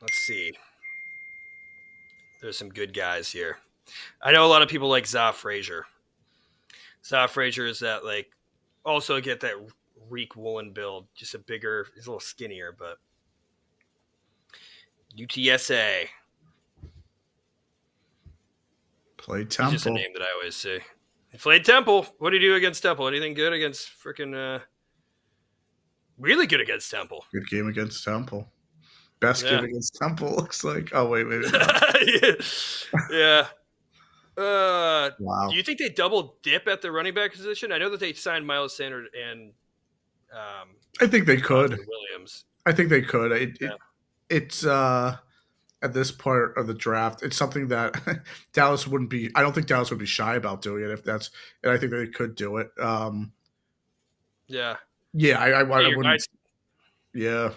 Let's see. There's some good guys here. I know a lot of people like Za Frazier. Za Frazier is that like also get that Reek Woolen build, just a bigger, he's a little skinnier, but UTSA. Played Temple. He's just a name that I always say. He played Temple. What did he do against Temple? Anything good against freaking really good against Temple. Good game against Temple. Best game against Temple looks like. Oh wait, maybe not. Yeah. Wow. Do you think they double dip at the running back position? I know that they signed Miles Sanders and I think they could. Williams. I think they could. It's at this part of the draft, it's something that Dallas wouldn't be. I don't think Dallas would be shy about doing it and I think they could do it. Yeah. Yeah, I wouldn't. Yeah.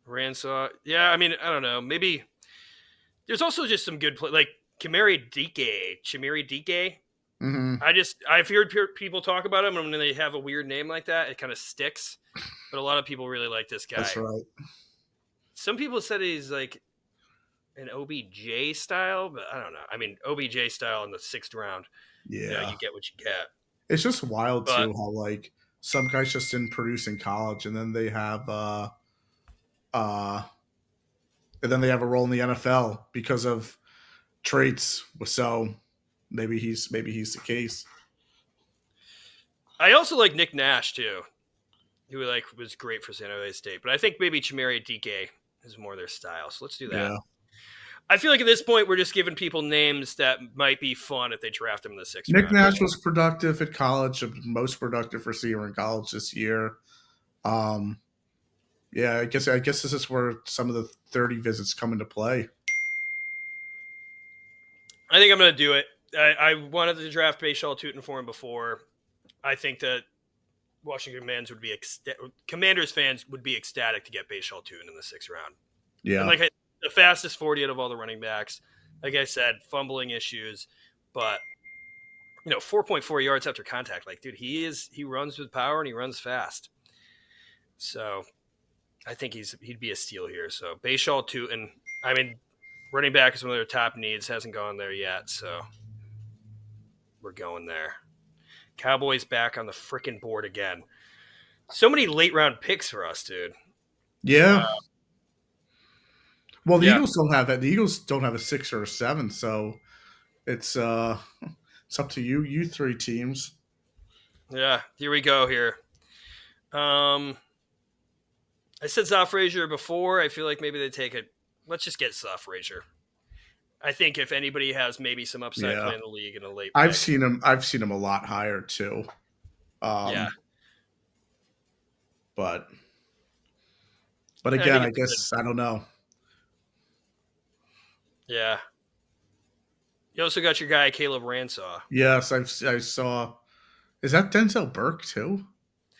Ransaw. Yeah, I don't know. Maybe there's also just some good play, like Chimere Dike. Mm-hmm. I've heard people talk about him, and when they have a weird name like that, it kind of sticks. But a lot of people really like this guy. That's right. Some people said he's like an OBJ style, but I don't know. OBJ style in the 6th round. Yeah. You get what you get. It's just wild too how like some guys just didn't produce in college, and then they have a role in the NFL because of traits. So maybe he's the case. I also like Nick Nash too, who was great for San Jose State. But I think maybe Chimere Dike is more their style. So let's do that. Yeah. I feel like at this point we're just giving people names that might be fun if they draft them in the 6th Nick round. Nash was productive at college, most productive receiver in college this year. Yeah, I guess this is where some of the 30 visits come into play. I think I'm going to do it. I wanted to draft Bashaw Tootin for him before. I think that Washington Commanders fans would be ecstatic to get Bashaw Tootin in the 6th round. Yeah. And the fastest 40 out of all the running backs. Like I said, fumbling issues, but 4.4 yards after contact. Like, dude, he runs with power and he runs fast. So I think he'd be a steal here. So Bashaw Tootin, I mean, running back is one of their top needs. Hasn't gone there yet, so we're going there. Cowboys back on the frickin' board again. So many late round picks for us, dude. Yeah. Well, the Eagles don't have that. The Eagles don't have a 6 or a 7, so it's up to you 3 teams. Yeah, here we go here. I said Zoff Frazier before. I feel like maybe they take it. Let's just get Zoff Frazier. I think if anybody has maybe some upside play in the league in a late pick. I've seen him a lot higher too. But again, I guess I don't know. Yeah. You also got your guy Caleb Ransaw. Yes, I saw. Is that Denzel Burke too?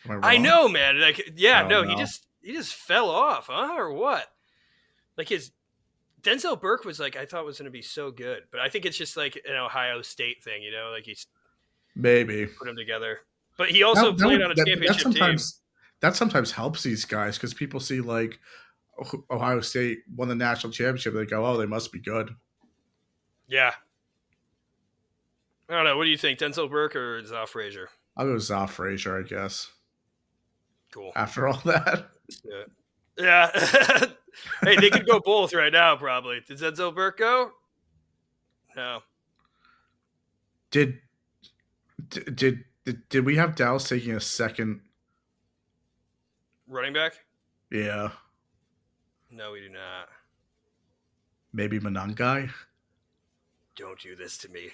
I know, man. Like, he just fell off, huh? Or what? Like his Denzel Burke was like I thought was going to be so good, but I think it's just like an Ohio State thing, like he's maybe put them together. But he also played on a championship team. That sometimes helps these guys because people see like Ohio State won the national championship. They go, oh, they must be good. Yeah. I don't know. What do you think, Denzel Burke or Zoff Frazier? I'll go Zoff Frazier, I guess. Cool. After all that. Yeah. Hey, they could go both right now, probably. Did Denzel Burke go? No. Did we have Dallas taking a second running back? Yeah. No, we do not. Maybe Monangai? Don't do this to me.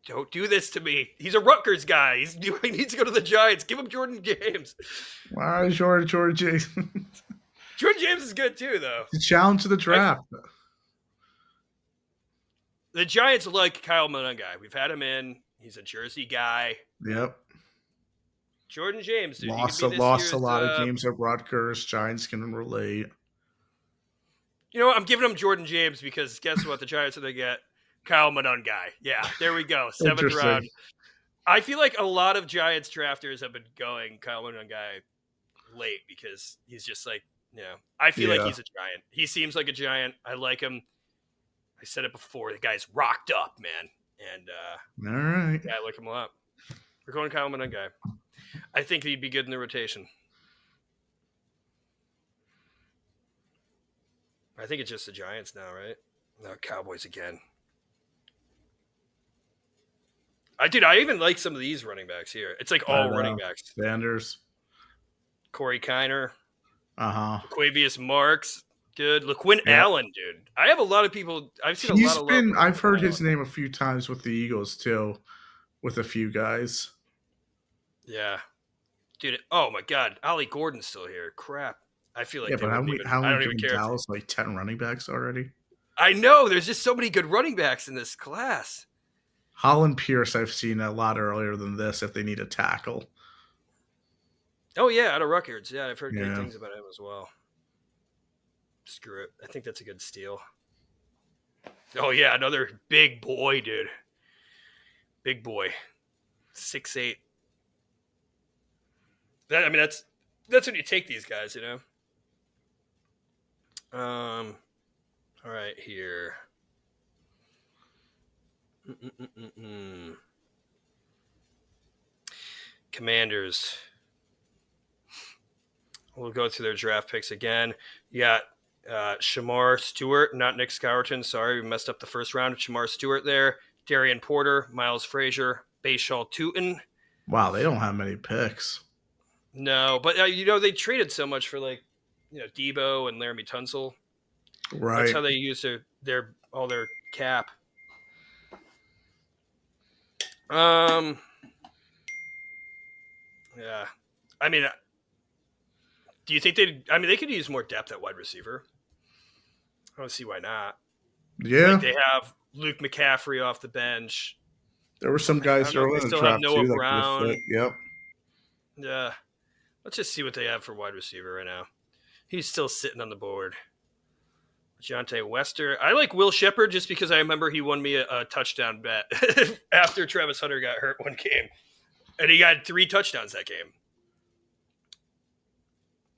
Don't do this to me. He's a Rutgers guy. He needs to go to the Giants. Give him Jordan James. Why Jordan James? Jordan James is good too, though. The challenge to the draft. The Giants like Kyle Monangai. We've had him in. He's a Jersey guy. Yep. Jordan James, dude. Lost a lot of games at Rutgers. Giants can relate. You know what? I'm giving him Jordan James because guess what? The Giants are going to get Kyle Monangai. Yeah, there we go. 7th round. I feel like a lot of Giants drafters have been going Kyle Monangai late because he's just like, I feel like he's a Giant. He seems like a Giant. I like him. I said it before. The guy's rocked up, man. And all right. Yeah, I like him a lot. We're going Kyle Monangai. I think he'd be good in the rotation. I think it's just the Giants now, right? No, Cowboys again. I even like some of these running backs here. It's like all running backs. Sanders. Corey Kiner. Quavius Marks. Good. LaQuinn Allen, dude. I have a lot of people. I've seen a lot of love. I've heard his name a few times with the Eagles, too. With a few guys. Yeah. Dude, oh my God. Ollie Gordon's still here. Crap. I feel like but how many given Dallas like 10 running backs already? I know. There's just so many good running backs in this class. Holland Pierce I've seen a lot earlier than this if they need a tackle. Oh, yeah, out of Rutgers. Yeah, I've heard great things about him as well. Screw it. I think that's a good steal. Oh, yeah, another big boy, dude. Big boy. 6'8". That's when you take these guys, All right, here. Commanders. We'll go through their draft picks again. You got Shamar Stewart, not Nick Scourton. Sorry, we messed up the first round. Shamar Stewart there. Darian Porter, Miles Frazier, Bashaw Tootin. Wow, they don't have many picks. No, but they traded so much for Debo and Laramie Tunsil. That's Right. how they use all their cap. Yeah. I mean, do you think they could use more depth at wide receiver. I don't see why not. Like, Yeah. they have Luke McCaffrey off the bench. There were some I guys don't know if early they in the still have draft Noah too that could have Brown. fit. Yep. Yeah. Let's just see what they have for wide receiver right now. He's still sitting on the board. Deontay Wester. I like Will Shepard just because I remember he won me a touchdown bet after Travis Hunter got hurt one game. And he got 3 touchdowns that game.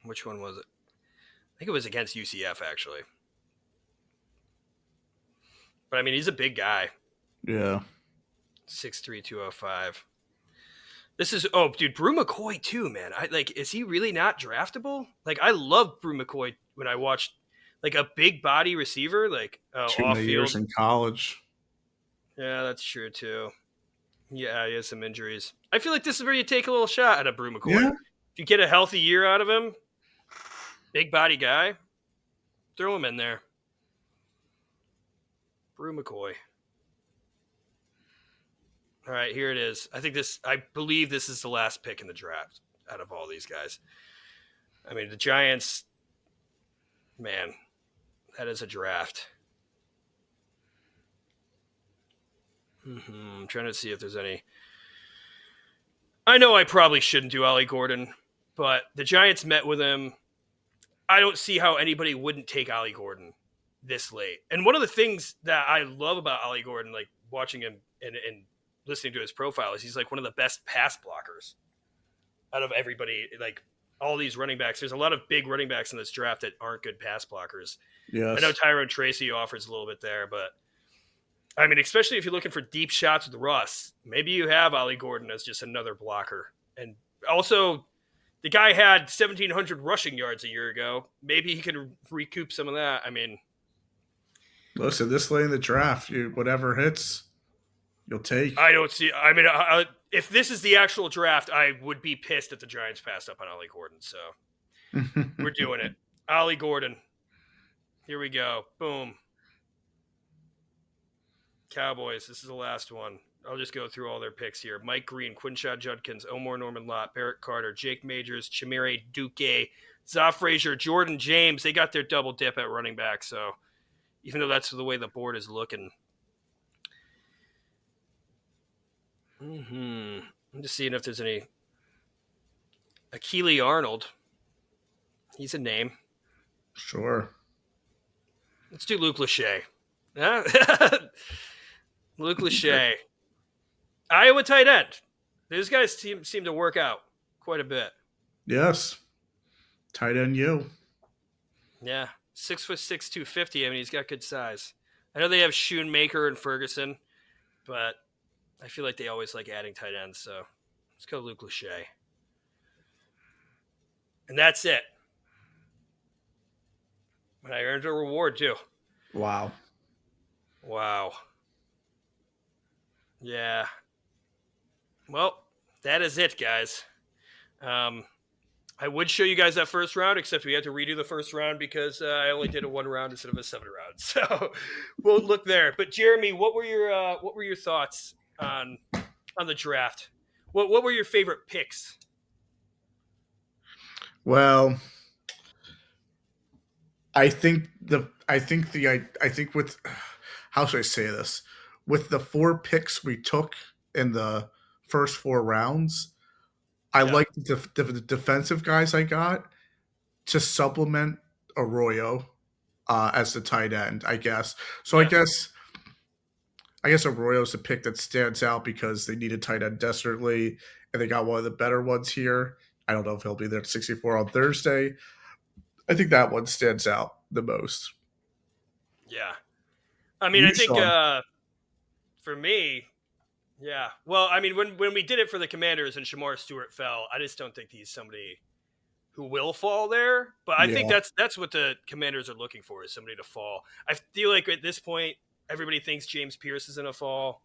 Which one was it? I think it was against UCF, actually. But, I mean, he's a big guy. Yeah. 6'3", 205. This is dude, Brew McCoy too, man. Is he really not draftable? Like, I love Brew McCoy when I watched like a big body receiver, like Too off many field. years in college. Yeah, that's true too. Yeah, he has some injuries. I feel like this is where you take a little shot at a Brew McCoy. Yeah. If you get a healthy year out of him, big body guy, throw him in there. Brew McCoy. All right, here it is. I believe this is the last pick in the draft out of all these guys. I mean, the Giants, man, that is a draft. I'm trying to see if there's any. I know I probably shouldn't do Ollie Gordon, but the Giants met with him. I don't see how anybody wouldn't take Ollie Gordon this late. And one of the things that I love about Ollie Gordon, like watching him and listening to his profile, is he's like one of the best pass blockers out of everybody. Like all these running backs, there's a lot of big running backs in this draft that aren't good pass blockers. Yes. I know Tyrone Tracy offers a little bit there, but I mean, especially if you're looking for deep shots with Russ, maybe you have Ollie Gordon as just another blocker. And also, the guy had 1,700 rushing yards a year ago. Maybe he can recoup some of that. I mean, listen, this late in the draft, whatever hits, you'll take. I don't see. I mean, if this is the actual draft, I would be pissed if the Giants passed up on Ollie Gordon. So we're doing it. Ollie Gordon. Here we go. Boom. Cowboys. This is the last one. I'll just go through all their picks here. Mike Green, Quinshad Judkins, Omar Norman Lott, Barrett Carter, Jake Majors, Chimere Duque, Zoff Frazier, Jordan James. They got their double dip at running back. So even though that's the way the board is looking. I'm just seeing if there's any. Akili Arnold. He's a name. Sure. Let's do Luke Lachey. Huh? Luke Lachey. Iowa tight end. These guys seem to work out quite a bit. Yes. Tight end you. Yeah. 6'6", 250. I mean, he's got good size. I know they have Schoonmaker and Ferguson, but I feel like they always like adding tight ends. So let's go Luke Lachey. And that's it. And I earned a reward too. Wow. Yeah. Well, that is it, guys. I would show you guys that first round, except we had to redo the first round because I only did a 1 round instead of a 7 round. So we'll look there. But Jeremy, what were your thoughts on the draft? What were your favorite picks? Well, I think with how should I say this? With the 4 picks we took in the first 4 rounds, I like the defensive guys I got to supplement Arroyo as the tight end, I guess. So yeah. I guess Arroyo's a pick that stands out because they needed tight end desperately, and they got one of the better ones here. I don't know if he'll be there at 64 on Thursday. I think that one stands out the most. Yeah. I mean, I think for me, yeah. Well, I mean, when we did it for the Commanders and Shamar Stewart fell, I just don't think he's somebody who will fall there. But I think that's what the Commanders are looking for, is somebody to fall. I feel like at this point, everybody thinks James Pierce is in a fall.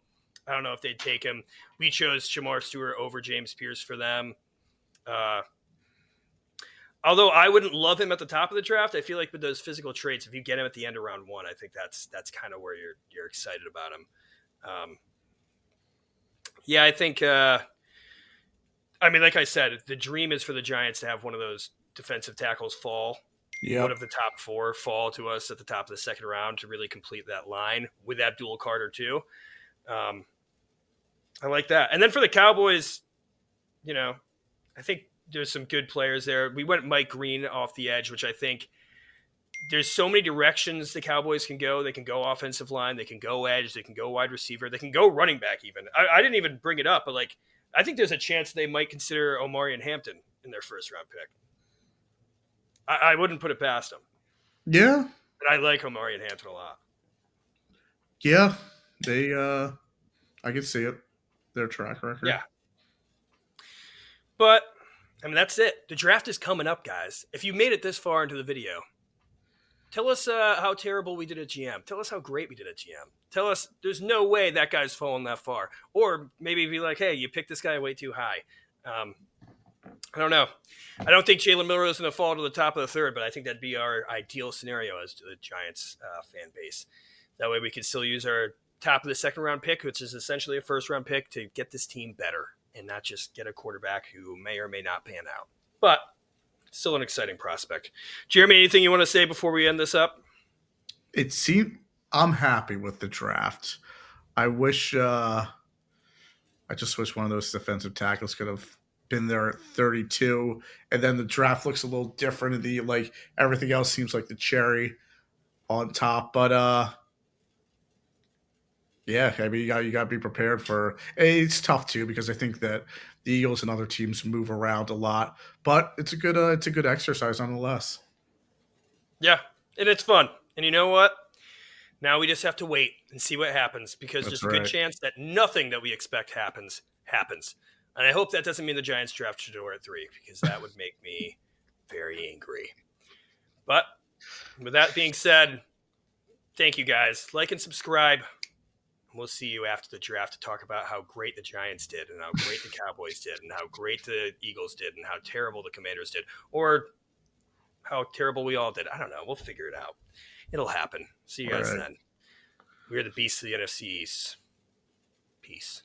I don't know if they'd take him. We chose Shamar Stewart over James Pierce for them. Although I wouldn't love him at the top of the draft, I feel like with those physical traits, if you get him at the end of round 1, I think that's kind of where you're excited about him. Yeah, I think. I mean, like I said, the dream is for the Giants to have one of those defensive tackles fall. One Yep. of the top 4 fall to us at the top of the second round to really complete that line with Abdul Carter too. I like that. And then for the Cowboys, I think there's some good players there. We went Mike Green off the edge, which I think there's so many directions the Cowboys can go. They can go offensive line, they can go edge, they can go wide receiver, they can go running back even. I didn't even bring it up, but like I think there's a chance they might consider Omari and Hampton in their first round pick. I wouldn't put it past them. Yeah. But I like Omari and Hampton a lot. Yeah. They I can see it. Their track record. Yeah. But I mean that's it. The draft is coming up, guys. If you made it this far into the video, tell us how terrible we did at GM. Tell us how great we did at GM. Tell us there's no way that guy's fallen that far. Or maybe be like, hey, you picked this guy way too high. I don't know. I don't think Jalen Miller is going to fall to the top of the third, but I think that'd be our ideal scenario as to the Giants fan base. That way we could still use our top of the second round pick, which is essentially a first round pick, to get this team better and not just get a quarterback who may or may not pan out. But still an exciting prospect. Jeremy, anything you want to say before we end this up? I'm happy with the draft. I just wish one of those defensive tackles could have been there at 32, and then the draft looks a little different, and everything else seems like the cherry on top. But yeah, I mean you got to be prepared for. It's tough too because I think that the Eagles and other teams move around a lot, but it's a good exercise nonetheless. Yeah, and it's fun. And you know what? Now we just have to wait and see what happens because That's there's a good right. chance that nothing that we expect happens. And I hope that doesn't mean the Giants draft Shador at 3 because that would make me very angry. But with that being said, thank you guys. Like and subscribe. We'll see you after the draft to talk about how great the Giants did and how great the Cowboys did and how great the Eagles did and how terrible the Commanders did or how terrible we all did. I don't know. We'll figure it out. It'll happen. See you guys then. We're the beasts of the NFC East. Peace.